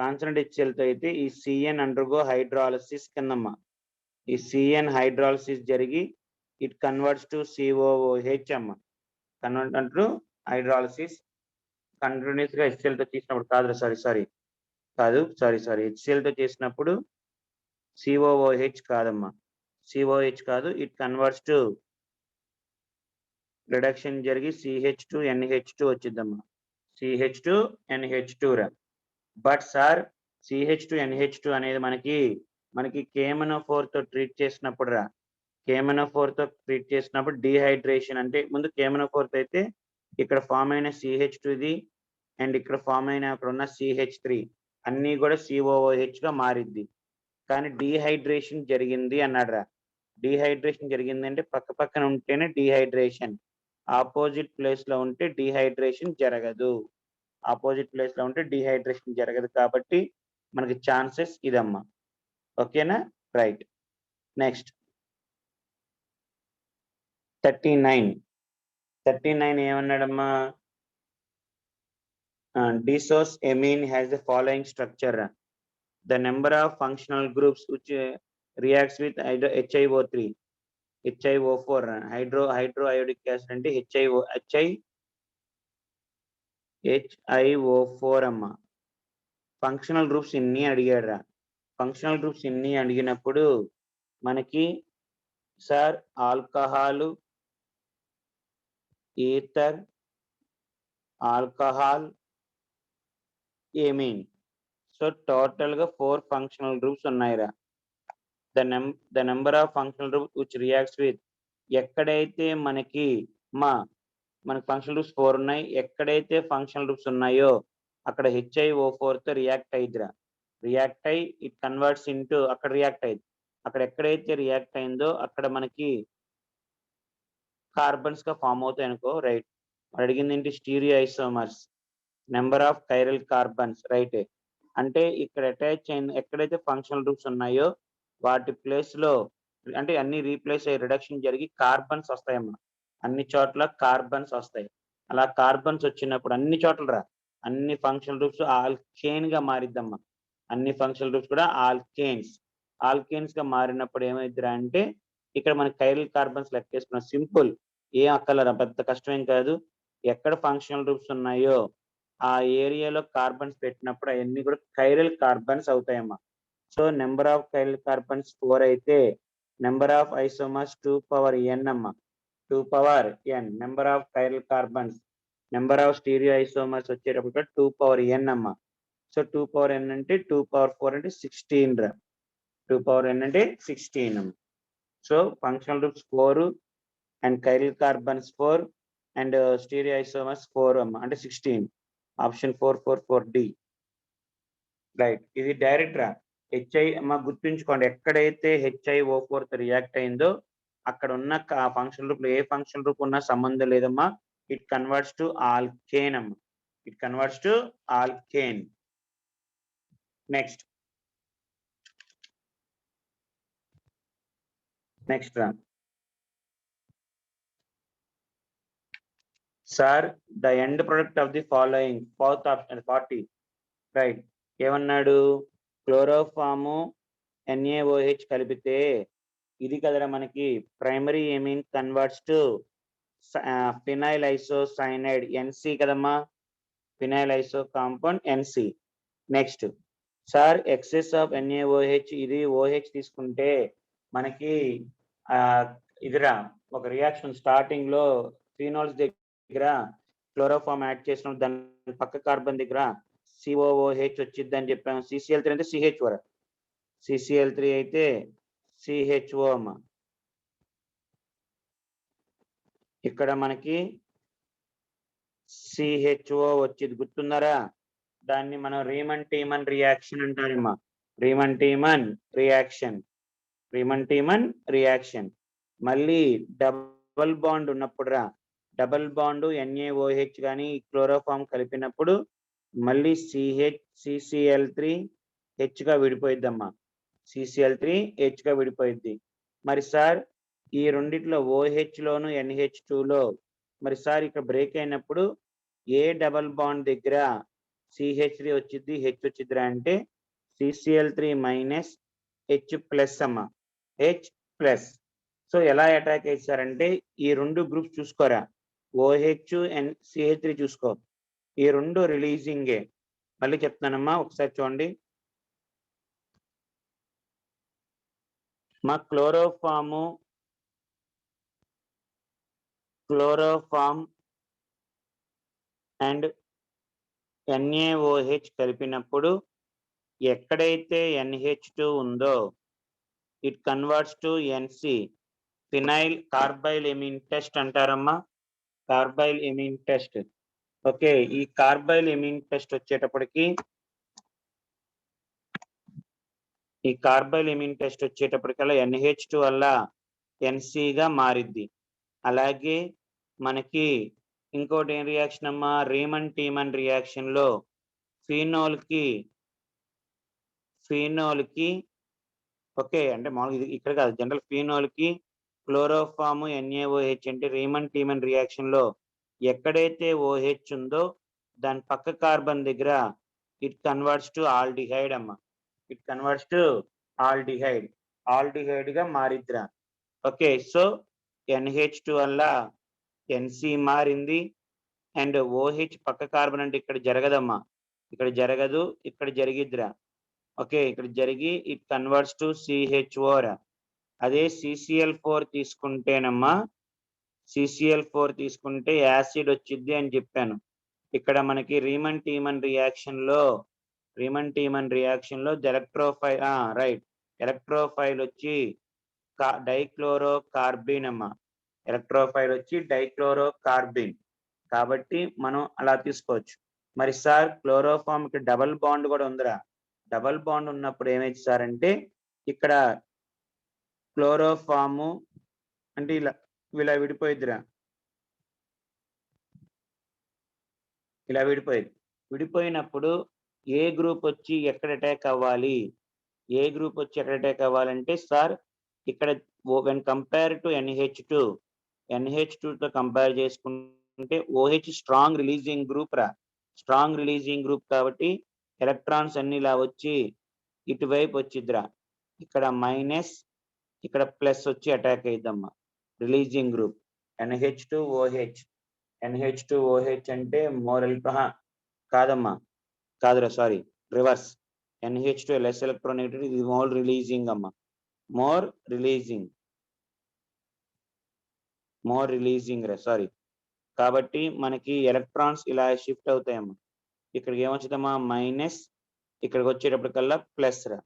కాన్సన్ట్రేటెడ్ హెచ్సిఎల్ తో అయితే ఈ సిఎన్ అండర్గో హైడ్రాలసిస్ కిందమ్మా. ఈ సిఎన్ హైడ్రాలసిస్ జరిగి ఇట్ కన్వర్ట్స్ టు సిఓఓహెచ్ అమ్మా. కన్వర్ట్ టు హైడ్రాలసిస్ కంటిన్యూస్ గా హెచ్సిఎల్ తో చేసినప్పుడు కాదు, సారీ హెచ్సిఎల్ తో చేసినప్పుడు సిఓఓహెచ్ కాదమ్మా. సిఓహెచ్ కాదు, ఇట్ కన్వర్ట్స్ టు రిడక్షన్ జరిగి CH2NH2 వచ్చిద్దమ్మా. CH2NH2 రా. బట్ సార్ CH2NH2 అనేది మనకి KMNO4 తో ట్రీట్ చేసినప్పుడు రా. KMNO4 తో ట్రీట్ చేసినప్పుడు డిహైడ్రేషన్ అంటే ముందు KMNO4 తో అయితే ఇక్కడ ఫామ్ అయిన CH2 ఇది అండ్ ఇక్కడ ఫామ్ అయిన అక్కడ ఉన్న CH3 అన్నీ కూడా COOH గా మారిద్ది. కానీ డిహైడ్రేషన్ జరిగింది అన్నాడు రా. డిహైడ్రేషన్ జరిగింది అంటే పక్క పక్కన ఉంటేనే డిహైడ్రేషన్, ఆపోజిట్ ప్లేస్ లో ఉంటే డిహైడ్రేషన్ జరగదు. ఆపోజిట్ ప్లేస్ లో ఉంటే డిహైడ్రేషన్ జరగదు కాబట్టి మనకి ఛాన్సెస్ ఇదమ్మా. ఓకేనా, right. Next 39 ఏమన్నాడమ్మా? Disosamine has the following structure. The number of functional groups which reacts with HiO3, HiO4, hydroiodic acid అంటే HiO4 అమ్మా. ఫంక్షనల్ గ్రూప్స్ ఇన్ని అడిగాడురా. ఫంక్షనల్ గ్రూప్స్ ఇన్ని అడిగినప్పుడు మనకి sir alcohol, ether, alcohol, amine. So total గా 4 functional groups ఉన్నాయిరా. The number of functional group which reacts with, ఎక్కడైతే మనకి ఫంక్షనల్ గ్రూప్స్ 4 ఉన్నాయి, ఎక్కడైతే ఫంక్షనల్ గ్రూప్స్ ఉన్నాయో అక్కడ HiO4 తో రియాక్ట్ అయ్యిద్దిరా. రియాక్ట్ అయ్యి ఇట్ కన్వర్ట్స్ ఇంటూ అక్కడ రియాక్ట్ అయ్యింది. అక్కడ ఎక్కడైతే రియాక్ట్ అయిందో అక్కడ మనకి కార్బన్స్ గా ఫామ్ అవుతాయి అనుకో, రైట్. అడిగింది ఏంటి? Stereo isomers, number of chiral carbons, right. అంటే ఇక్కడ అటాచ్ అయిన ఎక్కడైతే ఫంక్షనల్ గ్రూప్స్ ఉన్నాయో వాటి ప్లేస్ లో అంటే అన్ని రీప్లేస్ అయ్యి రిడక్షన్ జరిగి కార్బన్స్ వస్తాయమ్మా. అన్ని చోట్ల కార్బన్స్ వస్తాయి. అలా కార్బన్స్ వచ్చినప్పుడు అన్ని చోట్ల రా, అన్ని ఫంక్షనల్ గ్రూప్స్ ఆల్కేన్ గా మారిద్దమ్మా. అన్ని ఫంక్షనల్ గ్రూప్స్ కూడా ఆల్కేన్స్ గా మారినప్పుడు ఏమైద్దిరా అంటే ఇక్కడ మనకి కైరల్ కార్బన్స్ లెక్కేసుకున్నాం. సింపుల్, ఏం అక్కర్లేరా, పెద్ద కష్టమేం కాదు. ఎక్కడ ఫంక్షనల్ గ్రూప్స్ ఉన్నాయో ఆ ఏరియాలో కార్బన్స్ పెట్టినప్పుడు అవన్నీ కూడా కైరల్ కార్బన్స్ అవుతాయమ్మా. So number of chiral carbons 4 అయితే నెంబర్ ఆఫ్ ఐసోమర్స్ 2n అమ్మా. 2n number of chiral carbons, number of stereoisomers వచ్చేటప్పుడు 2n అమ్మా. సో 2n అంటే 2/4 అంటే 16 రా. 2n అంటే 16 అమ్మా. So functional groups 4 and chiral carbons 4 and stereo isomers 4 అమ్మా, అంటే 16. Option 4D, right. ఇది డైరెక్ట్ రా. అమ్మా గుర్తుంచుకోండి, ఎక్కడైతే HiO4 తో రియాక్ట్ అయిందో అక్కడ ఉన్న ఫంక్షనల్ గ్రూప్ ఏ ఫంక్షనల్ గ్రూప్ ఉన్నా సంబంధం లేదమ్మా. ఇట్ కన్వర్ట్స్ టు ఆల్కేన్ అమ్మా. It converts to alkane. Next రా. Sir the end product of the following, fourth option 40, right. ఏమన్నాడు? క్లోరోఫాము NaOH కలిపితే ఇది కదరా మనకి primary amine converts to phenyl isocyanide NC కదమ్మా. Phenyl iso compound NC. Next sir excess of NaOH, ఇది OH తీసుకుంటే మనకి ఇదిరా ఒక రియాక్షన్ స్టార్టింగ్ లో ఫినాల్స్ దగ్గర క్లోరోఫామ్ యాడ్ చేసిన దాని పక్క కార్బన్ దగ్గర COOH వచ్చింది అని చెప్పాము. CCl3 అంటే CH4, CCl3 అయితే CHO అమ్మా. ఇక్కడ మనకి CHO వచ్చింది, గుర్తున్నారా? దాన్ని మనం రీమన్ టీమన్ రియాక్షన్ అంటారమ్మా. Reimer Tiemann reaction. మళ్ళీ డబల్ బాండ్ ఉన్నప్పుడు రా, డబల్ బాండ్ NaOH కానీ క్లోరోఫామ్ కలిపినప్పుడు మళ్ళీ CCl3 H గా విడిపోయిద్దమ్మా. CCl3 H గా విడిపోయిద్ది. మరి సార్ ఈ రెండిట్లో OH లోను NH2లో మరి సార్ ఇక్కడ బ్రేక్ అయినప్పుడు ఏ డబల్ బాండ్ దగ్గర CH3 వచ్చింది, H వచ్చిద్దిరా అంటే CCl3 మైనస్ H ప్లస్ అమ్మ, H ప్లస్. సో ఎలా అటాక్ చేశారంటే ఈ రెండు గ్రూప్స్ చూసుకోరా, OH అండ్ CH3 చూసుకో, ఈ రెండు రిలీజింగే. మళ్ళీ చెప్తానమ్మా ఒకసారి చూడండి. మా క్లోరోఫామ్ అండ్ NaOH కలిపినప్పుడు ఎక్కడైతే NH2 ఉందో it converts to NC, phenyl carbylamine test అంటారమ్మా, కార్బైల్ ఎమిన్ టెస్ట్. ఓకే, ఈ కార్బైల్ ఎమిన్ టెస్ట్ వచ్చేటప్పటికి వచ్చేటప్పటికల్లా NH2 వల్ల NC గా మారిద్ది. అలాగే మనకి ఇంకోటి ఏం రియాక్షన్ అమ్మా, రీమన్ టీమన్ రియాక్షన్ లో ఫీనోల్ కి ఓకే అంటే మామూలుగా ఇది ఇక్కడ కాదు, జనరల్ ఫీనోల్ కి క్లోరోఫామ్ NaOH అంటే రీమన్ టీమన్ రియాక్షన్ లో ఎక్కడైతే OH ఉందో దాని పక్క కార్బన్ దగ్గర ఇట్ కన్వర్ట్స్ టు ఆల్డిహైడ్ అమ్మా, ఇట్ కన్వర్ట్స్ టు ఆల్డిహైడ్ గా మారిద్దిరా. ఓకే, సో NH2 వల్ల NC మారింది అండ్ OH పక్క కార్బన్ అంటే ఇక్కడ జరగదమ్మా, ఇక్కడ జరగదు, ఇక్కడ జరిగిద్దిరా. ఓకే, ఇక్కడ జరిగి ఇట్ కన్వర్ట్స్ టు CHO రా. అదే CCl4 తీసుకుంటేనమ్మా, CCl4 తీసుకుంటే యాసిడ్ వచ్చిద్ది అని చెప్పాను. ఇక్కడ మనకి రీమన్ టీమన్ రియాక్షన్ లో ఎలక్ట్రోఫైల్ ఎలక్ట్రోఫైల్ వచ్చి డైక్లోరోకార్బిన్ అమ్మా, ఎలక్ట్రోఫైల్ వచ్చి డైక్లోరోకార్బిన్. కాబట్టి మనం అలా తీసుకోవచ్చు. మరి సార్ క్లోరోఫామ్ కి డబల్ బాండ్ కూడా ఉందిరా, డబల్ బాండ్ ఉన్నప్పుడు ఏమైంది సార్ అంటే ఇక్కడ క్లోరోఫాము అంటే ఇలా విడిపోయిద్దిరా, ఇలా విడిపోయినప్పుడు ఏ గ్రూప్ వచ్చి ఎక్కడ అటాక్ అవ్వాలంటే సార్ ఇక్కడ వెన్ కంపేర్ టు NH2 తో కంపేర్ చేసుకుంటే OH స్ట్రాంగ్ రిలీజింగ్ గ్రూప్ రా, స్ట్రాంగ్ రిలీజింగ్ గ్రూప్ కాబట్టి ఎలక్ట్రాన్స్ అన్ని ఇలా వచ్చి ఇటువైపు వచ్చిద్దిరా, ఇక్కడ మైనస్ ఇక్కడ ప్లస్ వచ్చి అటాక్ అయిద్దమ్మా, రిలీజింగ్ గ్రూప్ NH2OH అంటే మోరల్ కాదురా sorry reverse, NH2 less electronegative, ఇది మోర్ రిలీజింగ్ అమ్మా, మోర్ రిలీజింగ్ రా సారీ. కాబట్టి మనకి ఎలక్ట్రాన్స్ ఇలా షిఫ్ట్ అవుతాయమ్మా, ఇక్కడికి ఏమొచ్చుదమ్మా మైనస్, ఇక్కడికి వచ్చేటప్పటికల్లా ప్లస్ రా,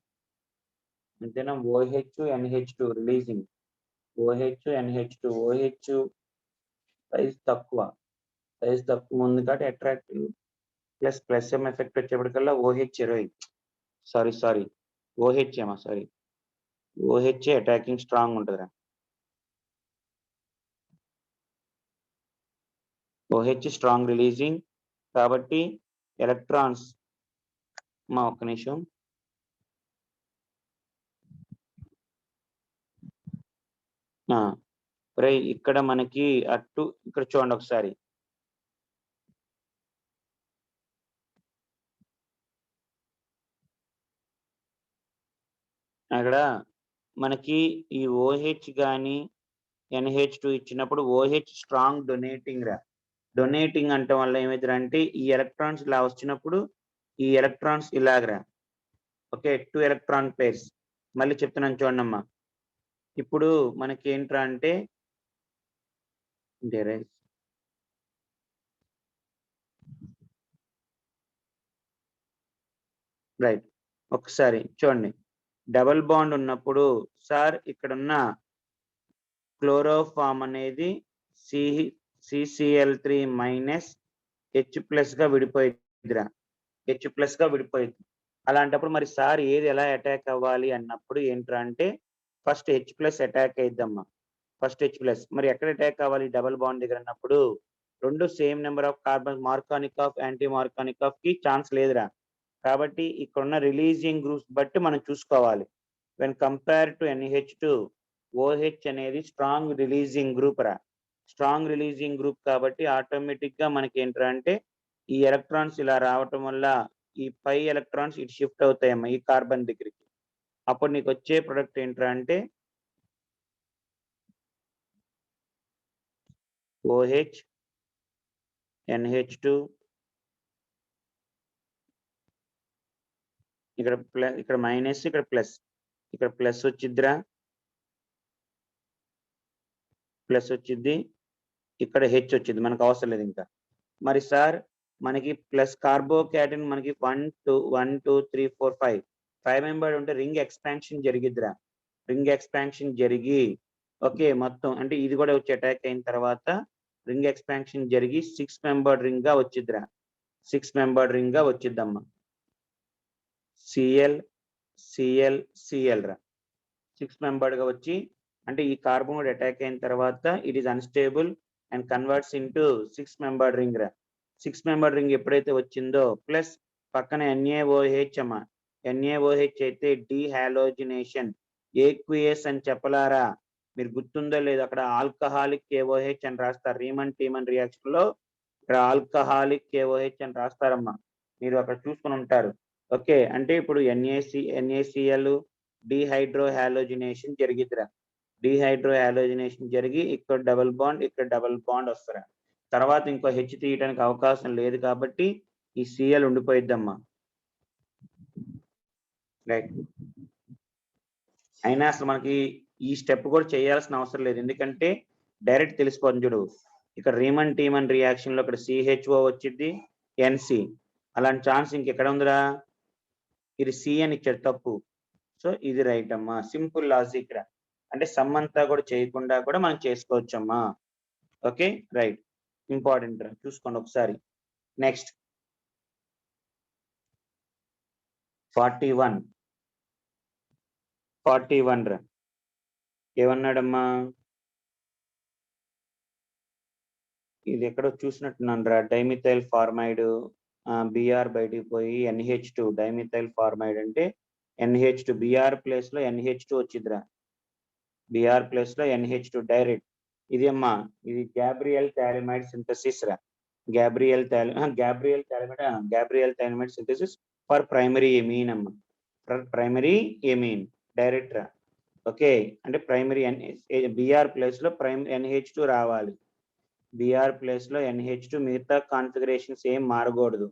అంతేనా. OH NH2 releasing, OH size తక్కువ ఉంది కాబట్టి అట్రాక్టివ్, ప్లస్ ఎం ఎఫెక్ట్ వచ్చేప్పటికల్లా OH అటాకింగ్ స్ట్రాంగ్ ఉంటుందిరా, OH స్ట్రాంగ్ రిలీజింగ్. కాబట్టి ఎలక్ట్రాన్స్ ఒక్క నిమిషం, ఇక్కడ మనకి అటు ఇక్కడ చూడండి ఒకసారి, అక్కడ మనకి ఈ OH గాని NH2 ఇచ్చినప్పుడు OH స్ట్రాంగ్ డొనేటింగ్ అంటే వల్ల ఏమైంది అంటే ఈ ఎలక్ట్రాన్స్ ఇలా వచ్చినప్పుడు ఈ ఎలక్ట్రాన్స్ ఇలాగరా. Okay, 2 electron pairs. మళ్ళీ చెప్తున్నాను చూడమ్మా, ఇప్పుడు మనకి ఏంట్రా అంటే రైట్, ఒకసారి చూడండి, డబల్ బాండ్ ఉన్నప్పుడు సార్ ఇక్కడున్న క్లోరోఫామ్ అనేది CCl3 మైనస్ H+ గా విడిపోయిద్దిరా, H+ గా విడిపోయింది. అలాంటప్పుడు మరి సార్ ఏది ఎలా అటాక్ అవ్వాలి అన్నప్పుడు ఏంట్రా అంటే ఫస్ట్ H+ అటాక్ అయిద్దమ్మా, ఫస్ట్ H+. మరి ఎక్కడ అటాక్ అవ్వాలి డబల్ బాండ్ దగ్గర అన్నప్పుడు రెండు same number of carbon, Markovnikov anti Markovnikov కి ఛాన్స్ లేదురా. కాబట్టి ఇక్కడ ఉన్న రిలీజింగ్ గ్రూప్స్ బట్టి మనం చూసుకోవాలి. When compare to NH2 OH అనేది స్ట్రాంగ్ రిలీజింగ్ గ్రూప్ రా, స్ట్రాంగ్ రిలీజింగ్ గ్రూప్ కాబట్టి ఆటోమేటిక్ గా మనకి ఏంట్రా అంటే ఈ ఎలక్ట్రాన్స్ ఇలా రావటం వల్ల ఈ పై ఎలక్ట్రాన్స్ ఇటు షిఫ్ట్ అవుతాయమ్మా ఈ కార్బన్ దగ్గరికి. అప్పుడు నీకు వచ్చే ప్రొడక్ట్ ఏంట్రా అంటే OH NH2 ఇక్కడ ప్లస్, ఇక్కడ మైనస్, ఇక్కడ ప్లస్, ఇక్కడ ప్లస్ వచ్చిద్దిరా, ప్లస్ వచ్చిద్ది, ఇక్కడ హెచ్ వచ్చింది, మనకు అవసరం లేదు ఇంకా. మరి సార్ మనకి ప్లస్ కార్బోక్యాటన్ మనకి 1 2 3 4 5 మెంబర్ ఉంటే రింగ్ ఎక్స్పాన్షన్ జరిగిద్దిరా. రింగ్ ఎక్స్పాన్షన్ జరిగి ఓకే మొత్తం అంటే ఇది కూడా వచ్చి అటాక్ అయిన తర్వాత రింగ్ ఎక్స్పాన్షన్ జరిగి 6 మెంబర్డ్ రింగ్ గా వచ్చిద్దిరా. 6 మెంబర్డ్ రింగ్ గా వచ్చిద్దమ్మా. Cl Cl Cl రా 6 మెంబర్డ్ గా వచ్చి అంటే ఈ కార్బన్ కూడా అటాక్ అయిన తర్వాత it is unstable and converts into 6 membered ring రా. 6 మెంబర్డ్ రింగ్ ఎప్పుడైతే వచ్చిందో ప్లస్ పక్కన NaOH అమ్మా. NaOH అయితే డిహాలోజినేషన్ ఏక్వియస్ అని చెప్పలారా. మీరు గుర్తుందో లేదు, అక్కడ ఆల్కహాలిక్ KOH అని రాస్తారు. రీమన్ టీమన్ రియాక్షన్ లో ఇక్కడ ఆల్కహాలిక్ KOH అని రాస్తారమ్మా, మీరు అక్కడ చూసుకుని ఉంటారు. ఓకే అంటే ఇప్పుడు NaCl డిహైడ్రోహాలోజినేషన్ జరిగిద్దిరా. డిహైడ్రోహాలోజినేషన్ జరిగి ఇక్కడ డబుల్ బాండ్, ఇక్కడ డబుల్ బాండ్ వస్తారా. తర్వాత ఇంకో హెచ్ తీయడానికి అవకాశం లేదు కాబట్టి ఈ Cl ఉండిపోయిద్దమ్మా. రైట్, అయినా అసలు మనకి ఈ స్టెప్ కూడా చేయాల్సిన అవసరం లేదు, ఎందుకంటే డైరెక్ట్ తెలిసిపోతుంది. చూడు ఇక్కడ రీమన్ టీమన్ రియాక్షన్ లో ఇక్కడ CHO వచ్చింది NC, అలాంటి ఛాన్స్ ఇంకెక్కడ ఉందిరా. ఇది C అని ఇచ్చాడు, తప్పు. సో ఇది రైట్ అమ్మా, సింపుల్ లాజిక్ రా. అంటే సమ్ అంతా కూడా చేయకుండా కూడా మనం చేసుకోవచ్చమ్మా. ఓకే రైట్, ఇంపార్టెంట్ రా, చూసుకోండి ఒకసారి. నెక్స్ట్ 41 రా. ఏమన్నాడమ్మా, ఇది ఎక్కడో చూసినట్టున్నాను రా. డైమిథైల్ ఫార్మైడ్ Br బయటికి పోయి NH2 డైమిథైల్ ఫార్మైడ్ అంటే NH2 Br ప్లేస్ లో NH2 వచ్చిద్దిరా. Br ప్లేస్ లో NH2 డైరెక్ట్. ఇది అమ్మా, ఇది గ్యాబ్రియల్ థాలిమైడ్ సింథసిస్ రా. Gabriel phthalimide synthesis for primary amine అమ్మా. ఫర్ ప్రైమరీ ఎమీన్ డైరెక్ట్ రా. ఓకే అంటే ప్రైమరీ Br ప్లేస్ లో NH2 రావాలి. Br ప్లేస్ లో NH2, మిగతా కాన్ఫిగరేషన్స్ ఏం మారకూడదు.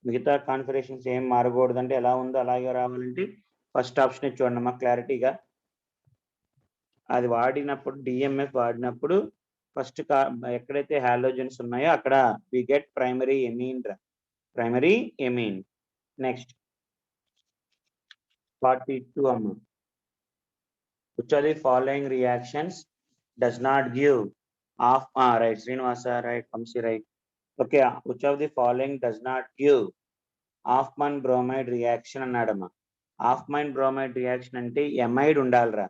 మిగతా కాన్ఫిగరేషన్స్ ఏం మారకూడదు అంటే ఎలా ఉందో అలాగే రావాలంటే ఫస్ట్ ఆప్షన్ చూడండి అమ్మా క్లారిటీగా. అది వాడినప్పుడు DMF వాడినప్పుడు ఫస్ట్ ఎక్కడైతే హాలోజన్స్ ఉన్నాయో అక్కడ వి గెట్ ప్రైమరీ ఎమీన్ రా. Primary amine. నెక్స్ట్ 42 అమ్మా. Which of the following reactions does not give off right Srinivasa right Kamsi right. Okay, which of the following does not give Hoffman bromide reaction అన్నాడమ్మా. Hofmann bromide reaction అంటే amide ఉండాలిరా,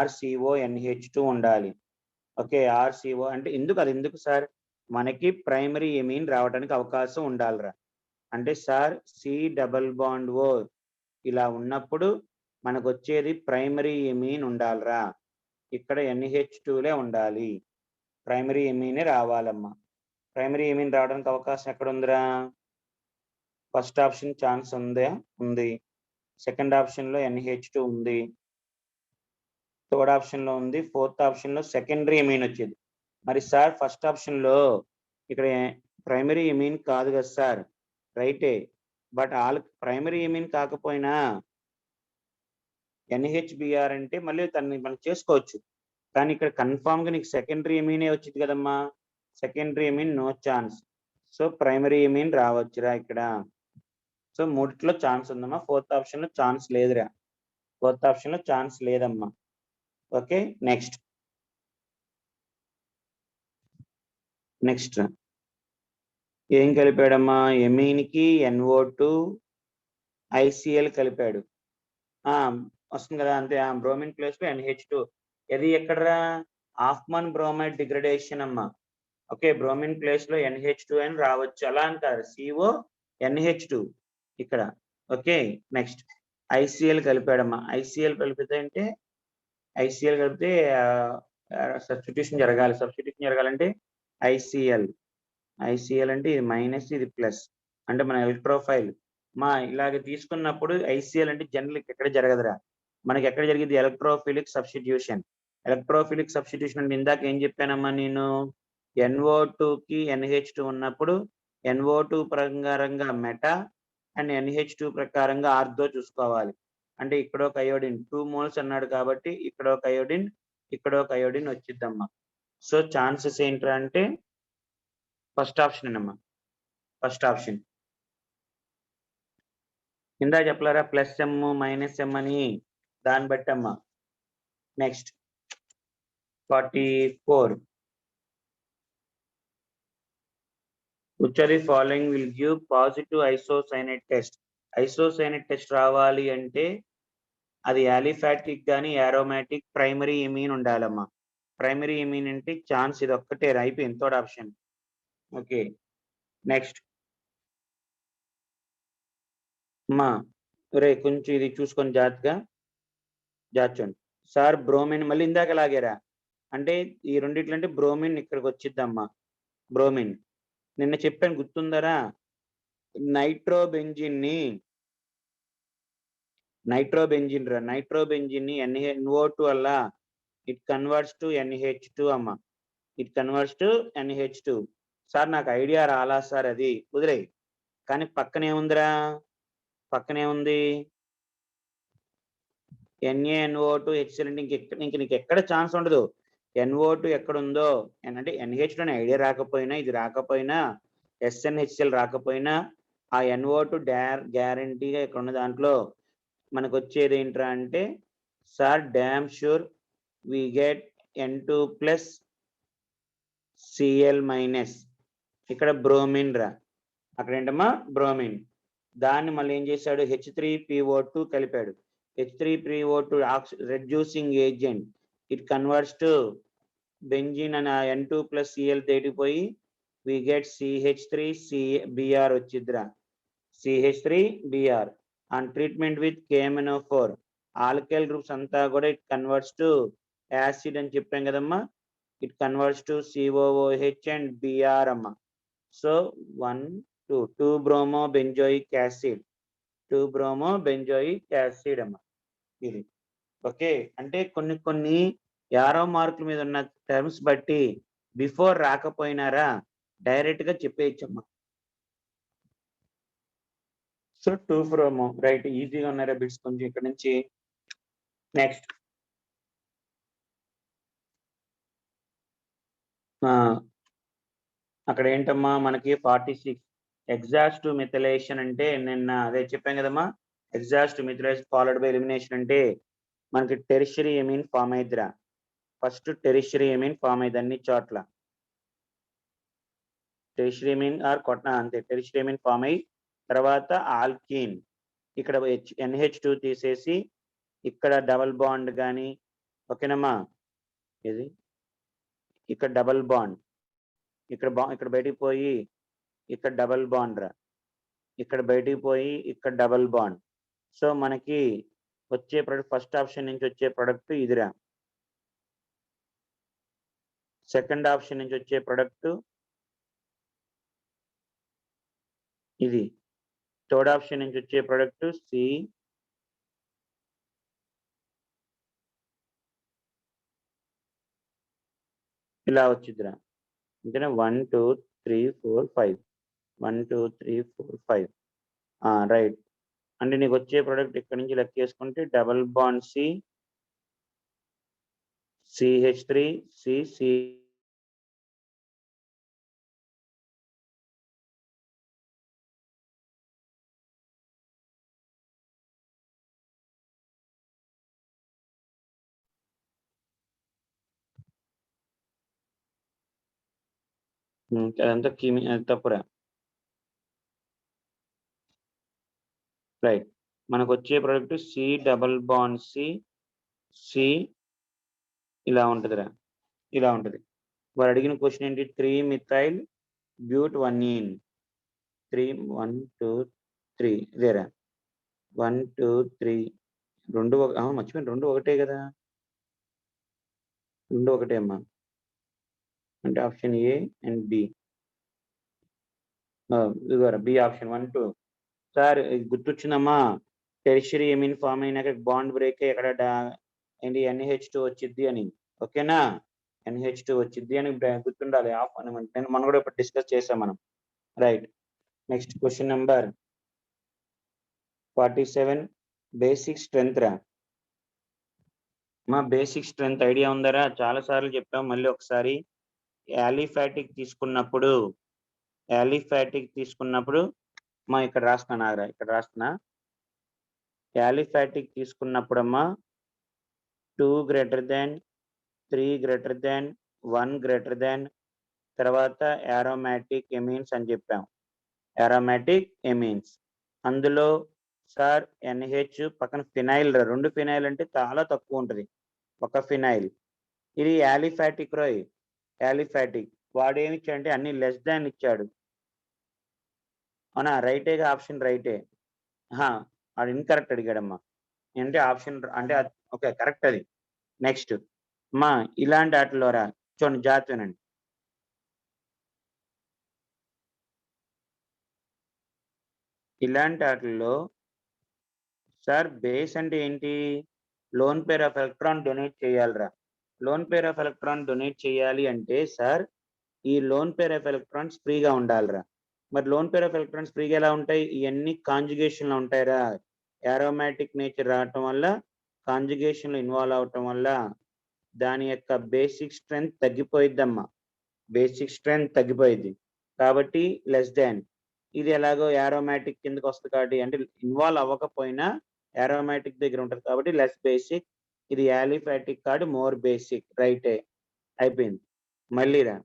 RCONH2 ఉండాలి. Okay RCO అంటే ఎందుకు, అది ఎందుకు sir, మనకి primary amine రావడానికి అవకాశం ఉండాలిరా. అంటే sir C double bond O ఇలా ఉన్నప్పుడు మనకు వచ్చేది ప్రైమరీ ఎమీన్ ఉండాలిరా. ఇక్కడ NH2లే ఉండాలి, ప్రైమరీ ఎమీనే రావాలమ్మా. ప్రైమరీ ఎమీన్ రావడానికి అవకాశం ఎక్కడ ఉందిరా. ఫస్ట్ ఆప్షన్ ఛాన్స్ ఉంది, సెకండ్ ఆప్షన్ లో NH2 ఉంది, థర్డ్ ఆప్షన్ లో ఉంది, ఫోర్త్ ఆప్షన్ లో సెకండరీ ఎమీన్ వచ్చేది. మరి సార్ ఫస్ట్ ఆప్షన్ లో ఇక్కడ ప్రైమరీ ఎమీన్ కాదు కదా సార్, రైటే. బట్ ప్రైమరీ ఎమీన్ కాకపోయినా NHBr అంటే మళ్ళీ దాన్ని మనం చేసుకోవచ్చు. కానీ ఇక్కడ కన్ఫామ్ గా నీకు సెకండరీ ఎమీనే వచ్చింది కదమ్మా. Secondary amine no chance. So primary amine రావచ్చురా ఇక్కడ. సో మూడిట్లో ఛాన్స్ ఉందమ్మా, ఫోర్త్ ఆప్షన్ లో ఛాన్స్ లేదురా. ఫోర్త్ ఆప్షన్ లో ఛాన్స్ లేదమ్మా. ఓకే నెక్స్ట్ ఏం కలిపాడమ్మా, ఎమీన్ కి NO2 ICl కలిపాడు. వస్తుంది కదా అంతే. బ్రోమిన్ ప్లేస్ లో NH2. ఇది ఎక్కడరా, హాఫ్మన్ బ్రోమైడ్ డిగ్రేడేషన్ అమ్మా. ఓకే బ్రోమిన్ ప్లేస్ లో NH2 అని రావచ్చు, అలా అంటారు CO NH2 ఇక్కడ. Okay next ICl కలిపాడమ్మా. ICl కలిపితే సబ్స్టిట్యూషన్ జరగాలి. సబ్స్టిట్యూషన్ జరగాలంటే ICl ఐసీఎల్ అంటే ఇది మైనస్, ఇది ప్లస్. అంటే మన ఎలక్ట్రోఫైల్ మా ఇలాగ తీసుకున్నప్పుడు ఐసీఎల్ అంటే జనరల్ ఎక్కడ జరగదురా. మనకి ఎక్కడ జరిగింది? Electrophilic substitution. ఎలక్ట్రోఫిలిక్ సబ్స్టిట్యూషన్ అంటే ఇందాక ఏం చెప్పానమ్మా నేను? NO2 కి NH2 ఉన్నప్పుడు NO2 ప్రకారంగా మెటా అండ్ NH2 ప్రకారంగా ఆర్థో చూసుకోవాలి. అంటే ఇక్కడ ఒక అయోడిన్ 2 మోల్స్ అన్నాడు కాబట్టి ఇక్కడ ఒక అయోడిన్, ఇక్కడ ఒక అయోడిన్ వచ్చిద్దమ్మా. సో ఛాన్సెస్ ఏంట్రా అంటే ఫస్ట్ ఆప్షన్ అమ్మా, ఫస్ట్ ఆప్షన్. ఇందా చెప్పలేరా +M -M అని, దాన్ని బట్టి అమ్మా. Next 44. Which of the following will give positive isocyanate test? Isocyanate test రావాలి అంటే అది యాలిఫాటిక్ కానీ యారోమాటిక్ ప్రైమరీ ఇమ్యూన్ ఉండాలమ్మా. ప్రైమరీ ఇమ్యూన్ అంటే ఛాన్స్ ఇది ఒక్కటే అయిపోయింది, థర్డ్ ఆప్షన్. ఓకే నెక్స్ట్ అమ్మా, రే కొంచెం ఇది చూసుకొని జాగ్రత్తగా జాచండి సార్. బ్రోమిన్ మళ్ళీ ఇందాక లాగారా అంటే ఈ రెండిట్లు అంటే బ్రోమిన్ ఇక్కడికి వచ్చిద్దమ్మా. బ్రోమిన్ నిన్న చెప్పాను గుర్తుందరా? నైట్రోబెంజిన్ ని NO2 వల్ల ఇట్ కన్వర్ట్స్ టు NH2 అమ్మా. It converts to NH2. Sir నాకు ఐడియా రాలా సార్, అది కుదిరే. కానీ పక్కనే ఉందిరా, పక్కనే ఉంది NaNO2 HCl. నీకు ఎక్కడ ఛాన్స్ ఉండదు. NO2 ఎక్కడ ఉందో అంటే NH2 అనే ఐడియా రాకపోయినా, ఇది రాకపోయినా, SnHCl రాకపోయినా, ఆ NO2 గ్యారంటీగా ఇక్కడ ఉన్న దాంట్లో మనకు వచ్చేది ఏంట్రా అంటే sir damn sure we get N2+ Cl-. ఇక్కడ బ్రోమిన్ రా, అక్కడ ఏంటమ్మా బ్రోమిన్. దాన్ని మళ్ళీ ఏం చేశాడు? H3PO2 కలిపాడు. H3PO2 reducing agent, it converts to benzene అని N2+ Cl తేటిపోయి వి గెట్ CH3Br వచ్చిద్రా. CH3Br on treatment with KMNO4 alkyl groups అంతా కూడా ఇట్ కన్వర్ట్స్ టు యాసిడ్ అని చెప్పాం కదమ్మా. It converts to COOH and Br అమ్మా. సో 1 2 bromo benzoic acid, 2 bromo benzoic acid అమ్మా. ఇది ఓకే. అంటే కొన్ని 50 మార్కుల మీద ఉన్న టర్మ్స్ బట్టి బిఫోర్ రాకపోయినారా డైరెక్ట్ గా చెప్పేయచ్చమ్మా. సో 2 బ్రోమో రైట్, ఈజీగా ఉన్నారా బిట్స్ కొంచెం ఇక్కడ నుంచి. నెక్స్ట్ అక్కడ ఏంటమ్మా మనకి 46 ఎగ్జాస్ట్ మిథైలేషన్ అంటే నిన్న అదే చెప్పాం కదమ్మా. Exhaust methylation followed by elimination అంటే మనకి టెరిషరీ ఎమీన్ ఫామ్ అయిద్దిరా. ఫస్ట్ టెరిషరీ ఎమీన్ ఫామ్ అయింది అన్ని చోట్ల. టెరిషరీ ఎమీన్ ఆర్ కొట్టిన అంతే, టెరిషరీ ఎమీన్ ఫామ్ అయ్యి తర్వాత ఆల్కీన్ ఇక్కడ NH2 తీసేసి ఇక్కడ డబల్ బాండ్ కానీ, ఓకేనమ్మా. ఇది ఇక్కడ డబల్ బాండ్, ఇక్కడ బయటికి పోయి ఇక్కడ డబల్ బాండ్ రా, ఇక్కడ బయటికి పోయి ఇక్కడ డబల్ బాండ్. సో మనకి వచ్చే ప్రొడక్ట్ ఫస్ట్ ఆప్షన్ నుంచి వచ్చే ప్రొడక్ట్ ఇదిరా. సెకండ్ ఆప్షన్ నుంచి వచ్చే ప్రొడక్ట్ ఇది. థర్డ్ ఆప్షన్ నుంచి వచ్చే ప్రొడక్ట్ C. ఇలా వచ్చిద్దిరా. అంతేనా? 1 2 3 4 5 1 2 3 4 5 రైట్. అంటే నీకు వచ్చే ప్రొడక్ట్ ఇక్కడ నుంచి లెక్కేసుకుంటే double bond C CH3 C అదంతా తప్పురా. రైట్, మనకు వచ్చే product C double bond C ఇలా ఉంటుందిరా, ఇలా ఉంటుంది. వారు అడిగిన క్వశ్చన్ ఏంటి? 3-methyl butadiene 3 1 2 3 ఇదేరా. 1 2 3 రెండు మర్చిపోయాను, రెండు ఒకటే కదా, రెండు ఒకటే అమ్మా. అంటే ఆప్షన్ A అండ్ B. ఇదిగోరా బి ఆప్షన్ 1 2. సార్ గుర్తొచ్చిందమ్మా, టెరిషరీ ఎమిన్ ఫామ్ అయినాక బాండ్ బ్రేక్ ఇక్కడ ఏంటి NH2 వచ్చిద్ది అని. ఓకేనా, NH2 వచ్చిద్ది అని గుర్తుండాలి. ఆఫ్ అని నేను మనం కూడా ఇప్పుడు డిస్కస్ చేసాం మనం. Right. Next question number 47. Basic strength రా. మా బేసిక్ స్ట్రెంత్ ఐడియా ఉందరా? చాలా సార్లు చెప్పాం, మళ్ళీ ఒకసారి. యాలిఫాటిక్ తీసుకున్నప్పుడు మా ఇక్కడ రాస్తున్నారా, ఇక్కడ రాస్తున్నా. యాలిఫాటిక్ తీసుకున్నప్పుడమ్మా 2 greater than 3 greater than 1 greater than తర్వాత aromatic amines అని చెప్పాం. aromatic amines అందులో సార్ NH పక్కన ఫినైల్, 2 ఫినైల్ అంటే చాలా తక్కువ ఉంటుంది, ఒక ఫినైల్. ఇది యాలిఫాటిక్ రోయ్, యాలిఫాటిక్. వాడు ఏమి ఇచ్చాడంటే అన్ని లెస్ దాన్ ఇచ్చాడు. అవునా? రైటేగా, ఆప్షన్ రైటే. వాడు ఇన్కరెక్ట్ అడిగాడమ్మా. అంటే ఆప్షన్ అంటే ఓకే కరెక్ట్ అది. నెక్స్ట్ మా ఇలాంటి వాటిలో రా, చూడండి జాగ్రత్తనండి. ఇలాంటి వాటిల్లో సార్ బేస్ అంటే ఏంటి? Lone pair of electron donate చేయాలిరా. Lone pair of electron donate చేయాలి అంటే సార్ ఈ లోన్ పేర్ ఆఫ్ ఎలక్ట్రాన్స్ ఫ్రీగా ఉండాలిరా. మరి లోన్ పేర్ ఆఫ్ ఎలక్ట్రాన్స్ ఫ్రీగా ఎలా ఉంటాయి? ఇవన్నీ కాంజుగేషన్ లో ఉంటాయిరా. ఏరోమాటిక్ నేచర్ రావటం వల్ల, కాంజుగేషన్ లో ఇన్వాల్వ్ అవటం వల్ల దాని యొక్క బేసిక్ స్ట్రెంగ్త్ తగ్గిపోయిద్దమ్మా. బేసిక్ స్ట్రెంగ్త్ తగ్గిపోయింది కాబట్టి లెస్ దాన్. ఇది ఎలాగో ఏరోమాటిక్ కిందకి వస్తుంది కాబట్టి, అంటే ఇన్వాల్వ్ అవ్వకపోయినా ఏరోమాటిక్ దగ్గర ఉంటుంది కాబట్టి లెస్ బేసిక్. ఇది యాలిఫాటిక్ కాదు, మోర్ బేసిక్. రైటే, అయిపోయింది. మళ్ళీరా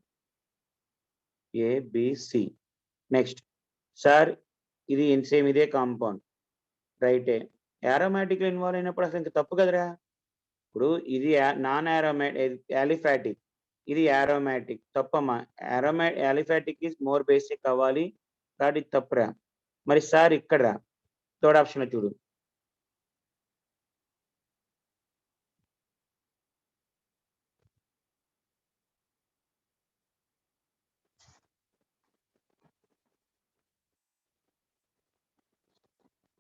ABC. నెక్స్ట్ సార్ ఇది సేమ్ ఇదే కాంపౌండ్. రైటే. ఏరోమాటిక్ ఇన్వాల్వ్ అయినప్పుడు అసలు ఇంకా తప్పు కదరా. ఇప్పుడు ఇది నాన్ ఏరోమాటిక్, యాలిఫాటిక్, ఇది ఏరోమాటిక్. తప్పమ్మా. యాలిఫాటిక్ ఈజ్ మోర్ బేసిక్ అవ్వాలి కాబట్టి తప్పురా. మరి సార్ ఇక్కడ రా, థర్డ్ ఆప్షన్ చూడు.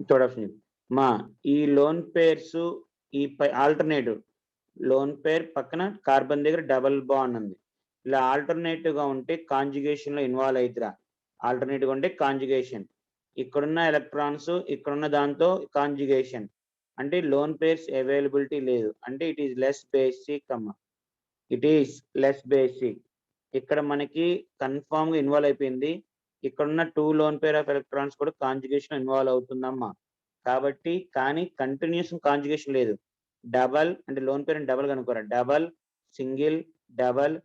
థర్డ్ ఆప్షన్ మా ఈ లోన్ పేర్స్, ఈ ఆల్టర్నేటివ్ లోన్ పేర్ పక్కన కార్బన్ దగ్గర డబల్ బాండ్ ఉంది. ఇలా ఆల్టర్నేటివ్ గా ఉంటే కాంజుగేషన్ లో ఇన్వాల్వ్ అవుతురా. ఆల్టర్నేటివ్ గా ఉంటే కాంజుగేషన్, ఇక్కడున్న ఎలక్ట్రాన్స్ ఇక్కడున్న దాంతో కాంజుగేషన్ అంటే లోన్ పేర్స్ అవైలబిలిటీ లేదు అంటే ఇట్ ఈస్ లెస్ బేసిక్ అమ్మా. It is less basic. ఇక్కడ మనకి కన్ఫామ్ గా ఇన్వాల్వ్ అయిపోయింది. ఇక్కడున్న 2 లోన్ పేర్ ఆఫ్ ఎలక్ట్రాన్స్ కూడా కాంజుగేషన్ ఇన్వాల్వ్ అవుతుందమ్మా. కాబట్టి కానీ కంటిన్యూస్ కాంజుగేషన్ లేదు. డబల్ అంటే లోన్ పేర్ డబల్ కనుకోరా. Double, single, double,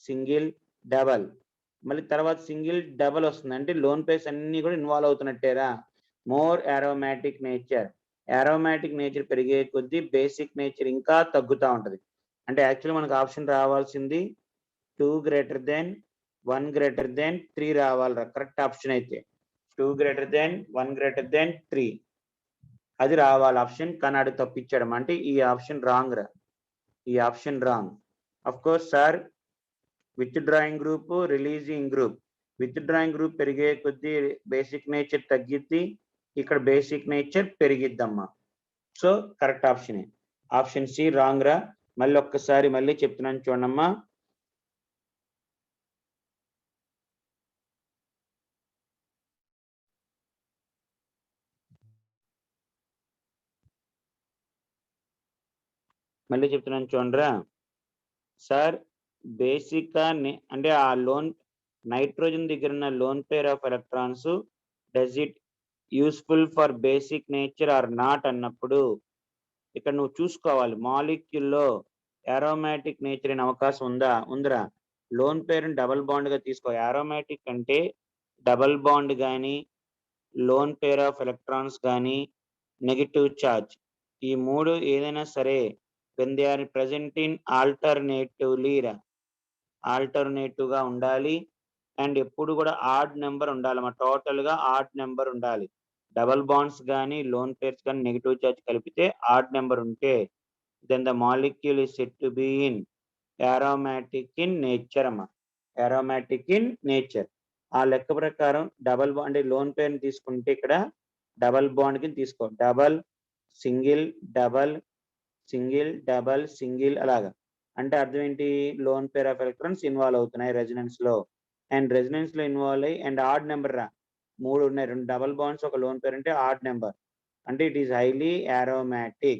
single, double, మళ్ళీ తర్వాత సింగిల్ డబల్ వస్తుంది అంటే లోన్ పేర్స్ అన్ని కూడా ఇన్వాల్వ్ అవుతున్నట్టేరా. More aromatic nature. Aromatic nature పెరిగే కొద్దీ బేసిక్ నేచర్ ఇంకా తగ్గుతూ ఉంటది. అంటే యాక్చువల్లీ మనకు ఆప్షన్ రావాల్సింది 2 greater than 1 greater than 3 రావాలిరా correct option అయితే. 2 greater than 1 greater than 3 అది రావాలి ఆప్షన్. కానీ అది తప్పించడం అంటే ఈ ఆప్షన్ రాంగ్ రా. ఈ option wrong. Of course sir withdrawing group, releasing group. Withdrawing group పెరిగే కొద్దీ బేసిక్ నేచర్ తగ్గిద్ది, ఇక్కడ బేసిక్ నేచర్ పెరిగిద్దమ్మా. So correct option option C wrong రా. మళ్ళీ ఒక్కసారి మళ్ళీ చెప్తున్నాను చూడమ్మా. మళ్ళీ చెప్తున్నాను చూడరా సార్. బేసిక్ గా అంటే ఆ లోన్ నైట్రోజన్ దగ్గర ఉన్న lone pair of electrons does it useful for basic nature or not అన్నప్పుడు ఇక్కడ నువ్వు చూసుకోవాలి మాలిక్యూల్లో ఏరోమాటిక్ నేచర్ అనే అవకాశం ఉందిరా. లోన్ పేర్ డబల్ బాండ్ గా తీసుకో. ఏరోమాటిక్ అంటే డబల్ బాండ్ కానీ, లోన్ పేర్ ఆఫ్ ఎలక్ట్రాన్స్ కానీ, నెగిటివ్ చార్జ్, ఈ మూడు ఏదైనా సరే when they are present in alternatively alternative గా ఉండాలి. అండ్ ఎప్పుడు కూడా ఆడ్ నెంబర్ ఉండాలి. టోటల్ గా ఆడ్ నెంబర్ ఉండాలి. డబల్ బాండ్స్ కానీ, లోన్ పేర్స్ కానీ నెగిటివ్ చార్జ్ కలిపితే ఆడ్ నెంబర్ ఉంటే then the molecule is said to be in aromatic in nature అమ్మా. aromatic in nature. ఆ లెక్క ప్రకారం డబల్ బాండ్ లోన్ పేరుని తీసుకుంటే ఇక్కడ డబల్ బాండ్ కి తీసుకో, double single double single double single అలాగా. అంటే అర్థం ఏంటి, lone pair of electrons involve అవుతున్నాయి రెజనెన్స్ లో, అండ్ రెజనెన్స్ లో ఇన్వాల్వ్ అయ్యి అండ్ ఆడ్ నెంబర్ రా, 3 ఉన్నాయి, 2 డబల్ బాండ్స్ ఒక లోన్ పేర్ అంటే ఆడ్ నెంబర్, అంటే ఇట్ ఈస్ హైలీ aromatic.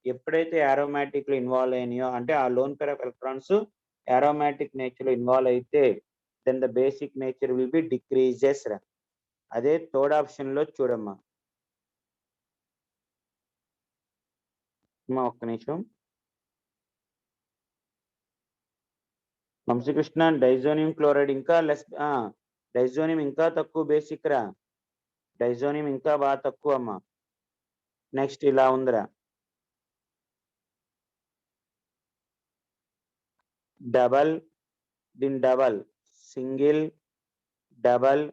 ఎప్పుడైతే aromatic లో ఇన్వాల్వ్ అయినాయో అంటే ఆ lone pair of electrons aromatic nature లో ఇన్వాల్వ్ అయితే then the basic nature will be decreases రా. అదే థర్డ్ ఆప్షన్ లో చూడమ్మా. ఒక్క నిమిషం. వంశీకృష్ణ, డైజోనియం క్లోరైడ్ ఇంకా లెస్, డైజోనియం ఇంకా తక్కువ బేసిక్ రా, డైజోనియం ఇంకా బాగా తక్కువ అమ్మా. నెక్స్ట్ ఇలా ఉందిరా, డబల్ దీని double single double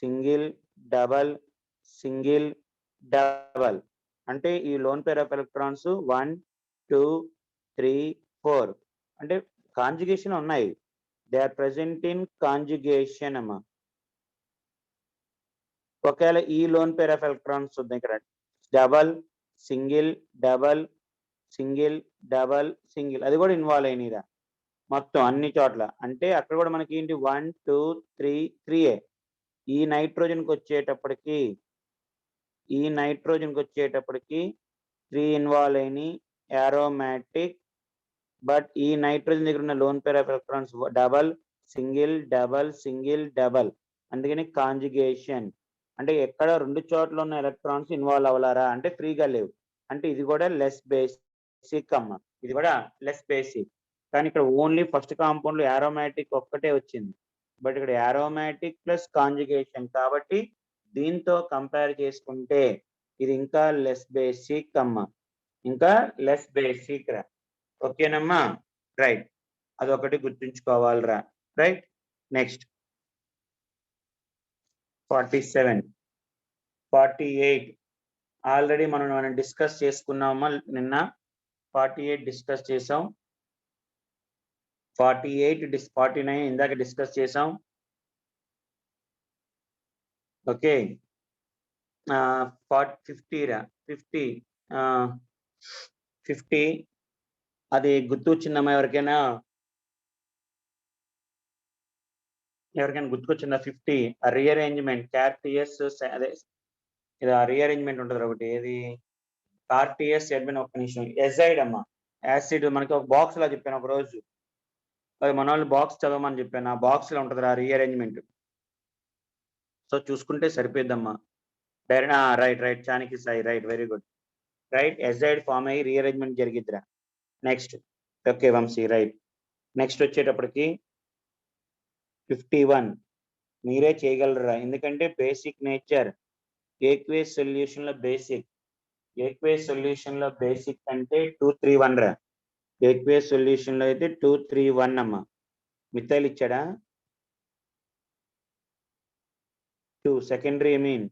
single double single double, అంటే ఈ లోన్ పేర్ ఆఫ్ ఎలక్ట్రాన్స్ 1 2 3 4 అంటే కాంజుగేషన్ ఉన్నాయి, they are present in conjugation అమ్మా. ఒకవేళ ఈ లోన్ పేర్ ఆఫ్ ఎలక్ట్రాన్స్ చూద్దాం ఇక్కడ, double single double single double single, అది కూడా ఇన్వాల్వ్ అయినరా మొత్తం అన్ని చోట్ల. అంటే అక్కడ కూడా మనకి ఏంటి 1 2 3 3 ఈ నైట్రోజన్కి వచ్చేటప్పటికి 3 ఇన్వాల్వ్ అయినాయి aromatic, బట్ ఈ నైట్రోజన్ దగ్గర ఉన్న lone pair of electrons double single double single double, అందుకని కాంజుగేషన్. అంటే ఎక్కడ 2 చోట్ల ఉన్న ఎలక్ట్రాన్స్ ఇన్వాల్వ్ అవ్వలారా అంటే ఫ్రీగా లేవు, అంటే ఇది కూడా లెస్ బేసిక్ అమ్మ, ఇది కూడా లెస్ బేసిక్. కానీ ఇక్కడ ఓన్లీ ఫస్ట్ కాంపౌండ్ లో aromatic ఒక్కటే వచ్చింది, బట్ ఇక్కడ aromatic ప్లస్ కాంజుగేషన్ కాబట్టి దీంతో కంపేర్ చేసుకుంటే ఇది ఇంకా లెస్ బేసిక్ అమ్మ, ఇంకా లెస్ బేసిక్ రా. ఓకేనమ్మా, రైట్, అదొకటి గుర్తుంచుకోవాలిరా. రైట్, నెక్స్ట్ 47 48 ఆల్రెడీ మనం డిస్కస్ చేసుకున్నామా నిన్న, 48 డిస్కస్ చేసాం, 49 ఇందాక డిస్కస్ చేసాం. ఓకే, 50 రా, 50 అది గుర్తొచ్చిందమ్మా ఎవరికైనా గుర్తుకొచ్చిందా? 50 రీఅరేంజ్మెంట్ కార్టియస్, అదే ఇది రీఅరేంజ్మెంట్ ఉంటుంది ఒకటి, ఏది కార్టియస్ అడ్మిన్, ఒక్క నిమిషం, ఎజైడ్ అమ్మా, యాసిడ్ మనకి ఒక బాక్స్ లా చెప్పాను ఒక రోజు, అది మన వాళ్ళు బాక్స్ చదవమని చెప్పాను, ఆ బాక్స్ లో ఉంటుంది ఆ రీఅరేంజ్మెంట్, సో చూసుకుంటే సరిపోద్దమ్మా. రైట్ రైట్ చానికి Sai, right, very good, right, azide form అయ్యి రీఅరేంజ్మెంట్ జరిగిద్దిరా. Next, okay Vamshi, right. Next వచ్చేటప్పటికి 51 మీరే చేయగలరా, ఎందుకంటే బేసిక్ నేచర్ ఏక్వేస్ సొల్యూషన్ లో బేసిక్, ఏక్వేస్ సొల్యూషన్ లో బేసిక్ అంటే 231 రా, ఏక్వేస్ సొల్యూషన్ లో అయితే 231 అమ్మా. మిథైల్ ఇచ్చాడా? 2 సెకండరీ ఎమీన్,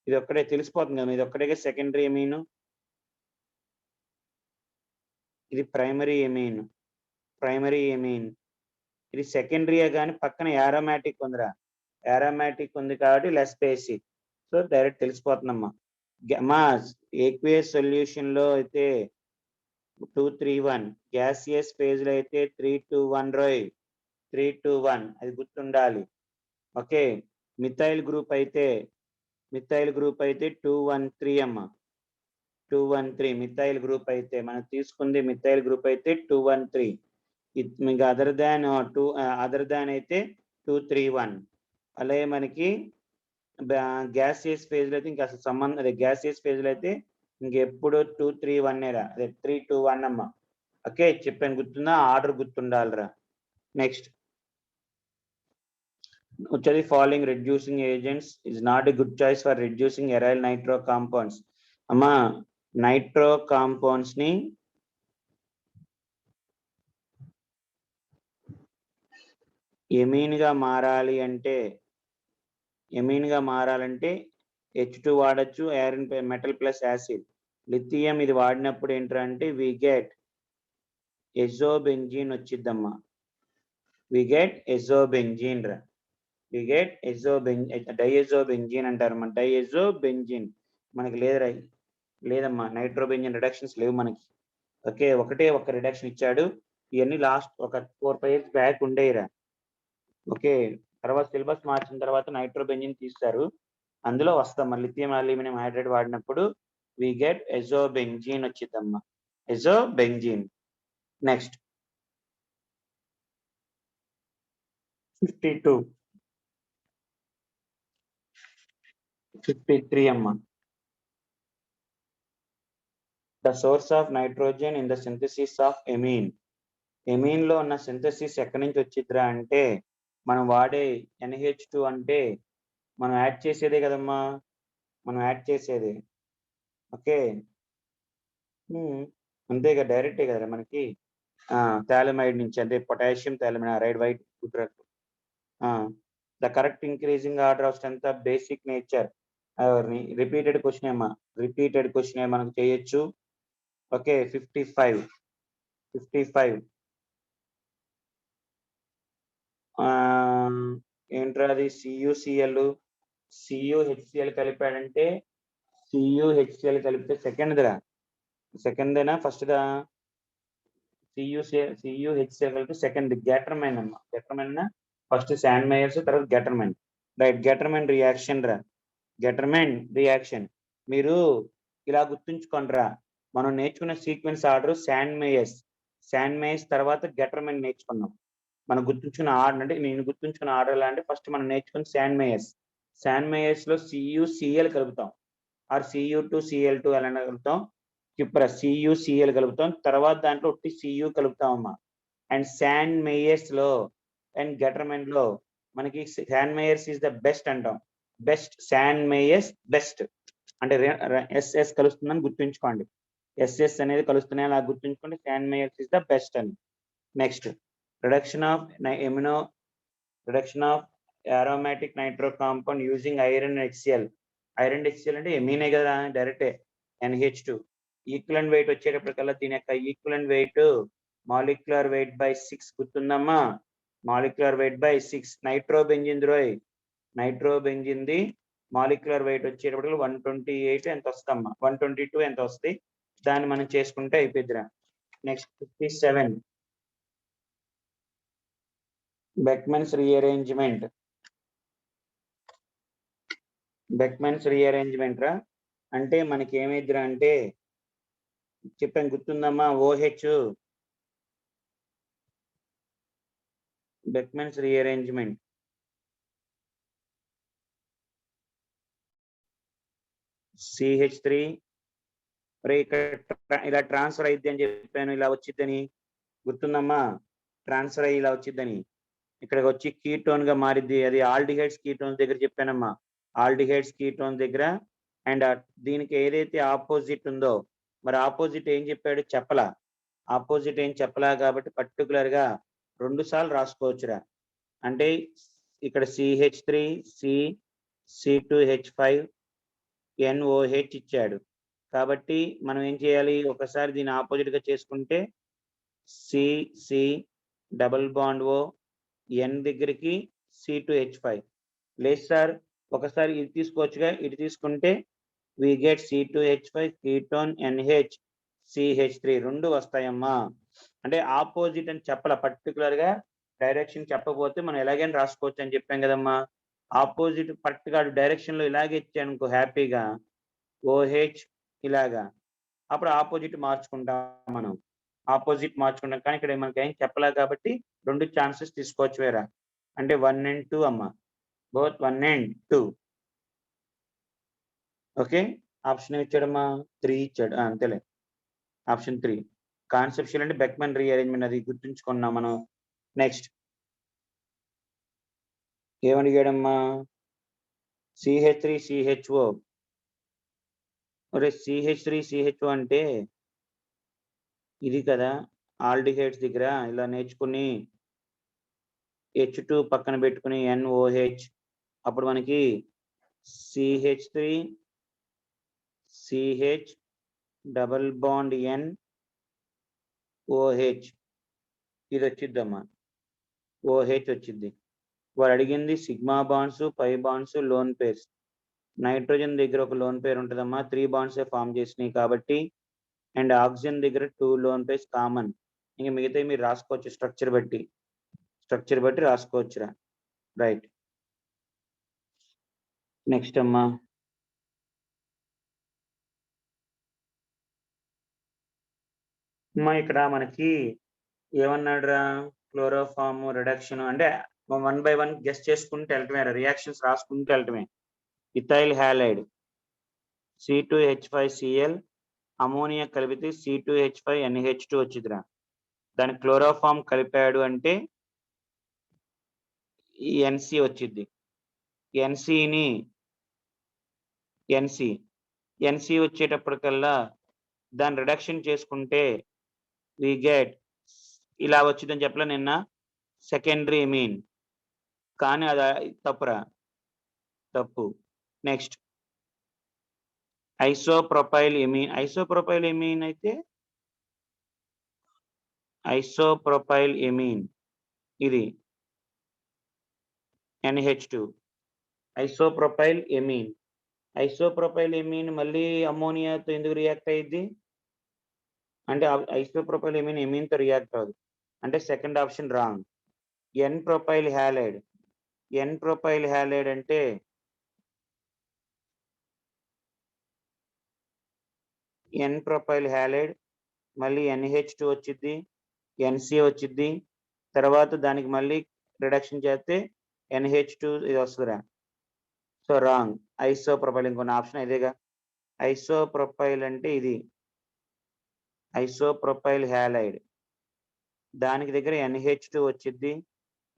ఇది ఒక్కడే తెలిసిపోతుంది కదా, ఇది ఒక్కడే సెకండరీ ఎమీన్, ఇది ప్రైమరీ ఎమీన్, ఇది సెకండరీయే కానీ పక్కన aromatic ఉందిరా, aromatic ఉంది కాబట్టి లెస్ బేసిక్, సో డైరెక్ట్ తెలిసిపోతుందమ్మా. మా ఏక్వేస్ సొల్యూషన్ లో అయితే 231, గ్యాసియస్ ఫేజ్ లో అయితే 321 రోయ్, 321 అది గుర్తుండాలి. ఓకే, మిథైల్ గ్రూప్ అయితే 213 అమ్మా, 213 మిథైల్ గ్రూప్ అయితే మనం తీసుకుంది, మిథైల్ గ్రూప్ అయితే 213, మీకు అదర్ దాన్ అయితే 231. అలాగే మనకి గ్యాసియస్ ఫేజ్ లో అయితే ఇంకా అసలు సంబంధం, అదే గ్యాసియస్ ఫేజ్ లో అయితే ఇంకెప్పుడు 231 రా, అదే 321 అమ్మా. ఓకే, చెప్పాను గుర్తుందా, ఆర్డర్ గుర్తుండాలిరా. నెక్స్ట్ వచ్చేది following reducing agents is not a good choice for reducing arrival nitro compounds. అమ్మా నైట్రో కాంపౌండ్స్ ని ఎమీన్ గా మారాలంటే H2 వాడచ్చు, iron metal plus acid, lithium ఇది వాడినప్పుడు ఏంటంటే వి గెట్ ఎజోబెంజీన్ వచ్చిద్దమ్మా, వి గెట్ ఎజోబెంజీన్ రా. వి గెట్ డైఎజోబెంజీన్ అంటారు. మన డైఎజోబెంజీన్ మనకి లేదమ్మా, నైట్రోబెంజీన్ రిడక్షన్స్ లేవు మనకి. ఓకే, ఒకటే ఒక రిడక్షన్ ఇచ్చాడు. ఇవన్నీ లాస్ట్ ఒక 4-5 years బ్యాక్ ఉండేరా. ఓకే, తర్వాత సిలబస్ మార్చిన తర్వాత నైట్రోబెంజీన్ తీస్తారు, అందులో వస్తాం లిథియం అల్యూమినియం హైడ్రైడ్ వాడినప్పుడు వి గెట్ ఎజోబెంజీన్ వచ్చిద్దమ్మా, ఎజోబెంజీన్. నెక్స్ట్ 52, 53 అమ్మా. The source of nitrogen in the synthesis of amine. Amine లో ఉన్న సింథసిస్ ఎక్కడి నుంచి వచ్చిద్రా అంటే మనం వాడే NH2 అంటే మనం యాడ్ చేసేదే కదమ్మా, మనం యాడ్ చేసేది. ఓకే, అంతేగా, డైరెక్టే కదా మనకి. థాలమైడ్ నుంచి, అంటే పొటాషియం థాలమైడ్ వైట్ కుదరదు. The correct increasing order of strength of basic nature. Repeated question అమ్మా, రిపీటెడ్ క్వశ్చన్ మనకు చేయొచ్చు. ఓకే, 55 ఏంట్రాది, CuHCl కలిపాడంటే CuHCl కలిపితే సెకండ్దేనా ఫస్ట్దా? CuHCl కలిపి సెకండ్ గ్యాటర్మైన్ అమ్మా. గ్యాటర్మైన్ ఫస్ట్ శాండ్ మేయర్స్, తర్వాత గ్యాటర్మైన్. రైట్, గ్యాటర్మైన్ రియాక్షన్ రా, గ్యాటర్మైన్ రియాక్షన్. మీరు ఇలా గుర్తుంచుకోండిరా, మనం నేర్చుకున్న సీక్వెన్స్ ఆర్డర్ శాండ్ మేయర్స్ తర్వాత గ్యాటర్మైన్ నేర్చుకున్నాం. మనం గుర్తుంచుకున్న ఆర్డర్, అంటే నేను గుర్తుంచుకున్న ఆర్డర్ ఎలా అంటే ఫస్ట్ మనం నేర్చుకున్న శాండ్ మేయర్స్ లో CuCl కలుపుతాం, ఆర్ Cu2Cl2 ఎలా కలుపుతాం, CuCl కలుపుతాం, తర్వాత దాంట్లో ఒట్టి Cu కలుపుతాం అమ్మా. అండ్ శాండ్ మేయర్స్ లో అండ్ గెటర్మెన్ లో మనకి Sandmeyer's is the best అంటాం. బెస్ట్, శాండ్ మేయర్స్ బెస్ట్ అంటే SS కలుస్తుందని గుర్తుంచుకోండి. SS అనేది కలుస్తున్నాయి అలా గుర్తుంచుకోండి, Sandmeyer's is the best అని. Next reduction of aromatic nitro compound using iron HCl. Iron HCl అంటే ఎమీనే కదా, డైరెక్టే NH2. ఈక్వలెంట్ వెయిట్ వచ్చేటప్పటికల్లా దీని యొక్క equivalent weight molecular weight by 6 గుర్తుందమ్మా, మాలిక్యులర్ వెయిట్ బై 6. నైట్రోబెంజిన్ ది మాలిక్యులర్ వెయిట్ వచ్చేటప్పటికి 128 ఎంత వస్తమ్మా, 122 ఎంత వస్తాయి, దాన్ని మనం చేసుకుంటే అయిపోద్దిరా. నెక్స్ట్ 57 బెక్మెన్స్ రీఅరేంజ్మెంట్ రా. అంటే మనకి ఏమైద్దిరా అంటే చెప్పాను గుర్తుందమ్మా, OH బెక్మెన్స్ రీఅరేంజ్మెంట్. CH3 ఇక్కడ ఇలా ట్రాన్స్ఫర్ అయింది అని చెప్పాను, ఇలా వచ్చిద్దని గుర్తుందమ్మా, ట్రాన్స్ఫర్ అయ్యి ఇలా వచ్చిద్దని. ఇక్కడికి వచ్చి కీటోన్ గా మారిద్ది, అది ఆల్డిహైడ్స్ కీటోన్స్ దగ్గర చెప్పానమ్మా, ఆల్డిహైడ్స్ కీటోన్స్ దగ్గర. అండ్ దీనికి ఏదైతే ఆపోజిట్ ఉందో, మరి ఆపోజిట్ ఏం చెప్పాడు చెప్పలా, కాబట్టి పర్టికులర్ గా 2 సార్లు రాసుకోవచ్చురా. అంటే ఇక్కడ CH3 C2H5 NOH ఇచ్చాడు, కాబట్టి మనం ఏం చేయాలి, ఒకసారి దీని ఆపోజిట్ గా చేసుకుంటే C double bond O N దగ్గరికి C2H5. లేదు సార్, ఒకసారి ఇది తీసుకోవచ్చుగా, ఇది తీసుకుంటే we get C2H5 ketone NH CH3 రెండు వస్తాయమ్మా. అంటే ఆపోజిట్ అని చెప్పాల, పర్టికులర్ గా డైరెక్షన్ చెప్పకపోతే మనం ఎలాగైనా రాసుకోవచ్చు అని చెప్పాం కదమ్మా. ఆపోజిట్ పర్టికులర్ డైరెక్షన్ లో ఇలాగే ఇచ్చానుకో హ్యాపీగా OH ఇలాగా, అప్పుడు ఆపోజిట్ మార్చుకుంటాం మనం, కానీ ఇక్కడ మనకి ఏం చెప్పలే కాబట్టి 2 ఛాన్సెస్ తీసుకోవచ్చు వేరా. అంటే 1 and 2 అమ్మా, బోత్ 1 and 2. ఓకే, ఆప్షన్ ఇచ్చాడమ్మా 3 ఇచ్చాడు, అంతేలే. ఆప్షన్ 3 కాన్సెప్షువల్ అంటే బెక్మెన్ రీఅరేంజ్మెంట్, అది గుర్తుంచుకున్నాం మనం. Next ఏమడిగాడమ్మా, CH3CHO. CH3CHO అంటే ఇది కదా, ఆల్డిహైడ్స్ దగ్గర ఇలా నేర్చుకుని H2 పక్కన పెట్టుకుని NOH, అప్పుడు మనకి CH3 CH double bond NOH ఇది వచ్చిద్దమ్మా, OH వచ్చింది. వాడు అడిగింది sigma bonds, pi bonds, lone pairs. Nitrogen దగ్గర ఒక లోన్ పేర్ ఉంటుందమ్మా, 3 బాండ్సే ఫామ్ చేసినాయి కాబట్టి. అండ్ ఆక్సిజన్ దగ్గర 2 లోన్ పేర్స్ కామన్. ఇంక మిగతావి మీరు రాసుకోవచ్చు స్ట్రక్చర్ బట్టి రాసుకోవచ్చురా. రైట్. నెక్స్ట్ అమ్మా, ఇక్కడ మనకి ఏమన్నాడురా, క్లోరోఫామ్ రిడక్షన్ అంటే 1 by 1 గెస్ట్ చేసుకుంటూ వెళ్ళటమే, రియాక్షన్స్ రాసుకుంటూ వెళ్ళటమే. ఇథైల్ హ్యాలైడ్ C2H5Cl, అమోనియా కలిపితే C2H5NH2 వచ్చిందిరా. దాని క్లోరోఫామ్ కలిపాడు అంటే ఈ NC వచ్చింది. NC వచ్చేటప్పటికల్లా దాన్ని రిడక్షన్ చేసుకుంటే వి గెట్ ఇలా వచ్చిందని చెప్పలే నిన్న, సెకండరీ ఎమీన్. కానీ అది తప్పురా, తప్పు. Next isopropyl amine. అయితే ఐసోప్రొపైల్ ఎమీన్ ఇది NH2. ఐసోప్రొపైల్ ఎమీన్ మళ్ళీ అమోనియాతో ఎందుకు రియాక్ట్ అయ్యిద్ది అంటే ఐసోప్రొపైల్ ఎమీన్తో రియాక్ట్ అవ్వదు అంటే second option wrong. N propyl halide అంటే N ప్రొపైల్ హ్యాలైడ్ మళ్ళీ NH2 వచ్చింది, NC వచ్చింది, తర్వాత దానికి మళ్ళీ రిడక్షన్ చేస్తే NH2 ఇది వస్తుందిరా. So wrong. ఐసోప్రొపైల్ ఇంకొన్ని ఆప్షన్ ఇదేగా. ఐసోప్రొపైల్ అంటే ఇది ఐసోప్రొపైల్ హ్యాలైడ్, దానికి దగ్గర NH2 వచ్చింది,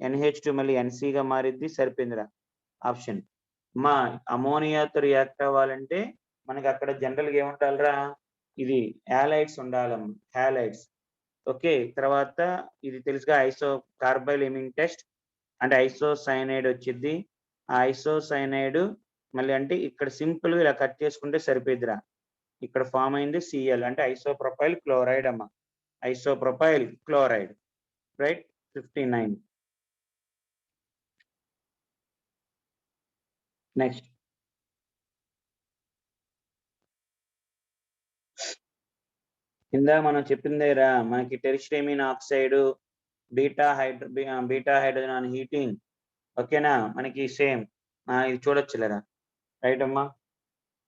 NH2 మళ్ళీ NCగా మారిద్ది, సరిపోయిందిరా ఆప్షన్. మా అమోనియాతో రియాక్ట్ అవ్వాలంటే మనకి అక్కడ జనరల్గా ఏముండాలిరా, ఇది హ్యాలైడ్స్ ఉండాలమ్మ, హ్యాలైడ్స్. ఓకే, తర్వాత ఇది తెలుసుగా ఐసో కార్బైల్ ఎమింగ్ టెస్ట్ అంటే ఐసోసైనైడ్ వచ్చింది. ఆ ఐసోసైనైడ్ మళ్ళీ అంటే ఇక్కడ సింపుల్ ఇలా కట్ చేసుకుంటే సరిపోయిద్దిరా. ఇక్కడ ఫామ్ అయింది Cl అంటే ఐసోప్రొపైల్ క్లోరైడ్ అమ్మ, ఐసోప్రొపైల్ క్లోరైడ్. రైట్. 59. నెక్స్ట్ ఇందా మనం చెప్పిందేరా, మనకి tertiary amine oxide, beta hydrogen on heating. ఓకేనా, మనకి సేమ్ ఇది చూడొచ్చులేరా. రైట్ అమ్మా,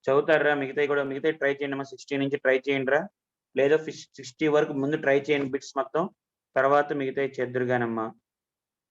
చదువుతారా మిగతాయి ట్రై చేయండి అమ్మా. 60 నుంచి ట్రై చేయండి రా, లేదా 60 వరకు ముందు ట్రై చేయండి బిట్స్ మొత్తం, తర్వాత మిగతాయి చెద్దురుగానమ్మా.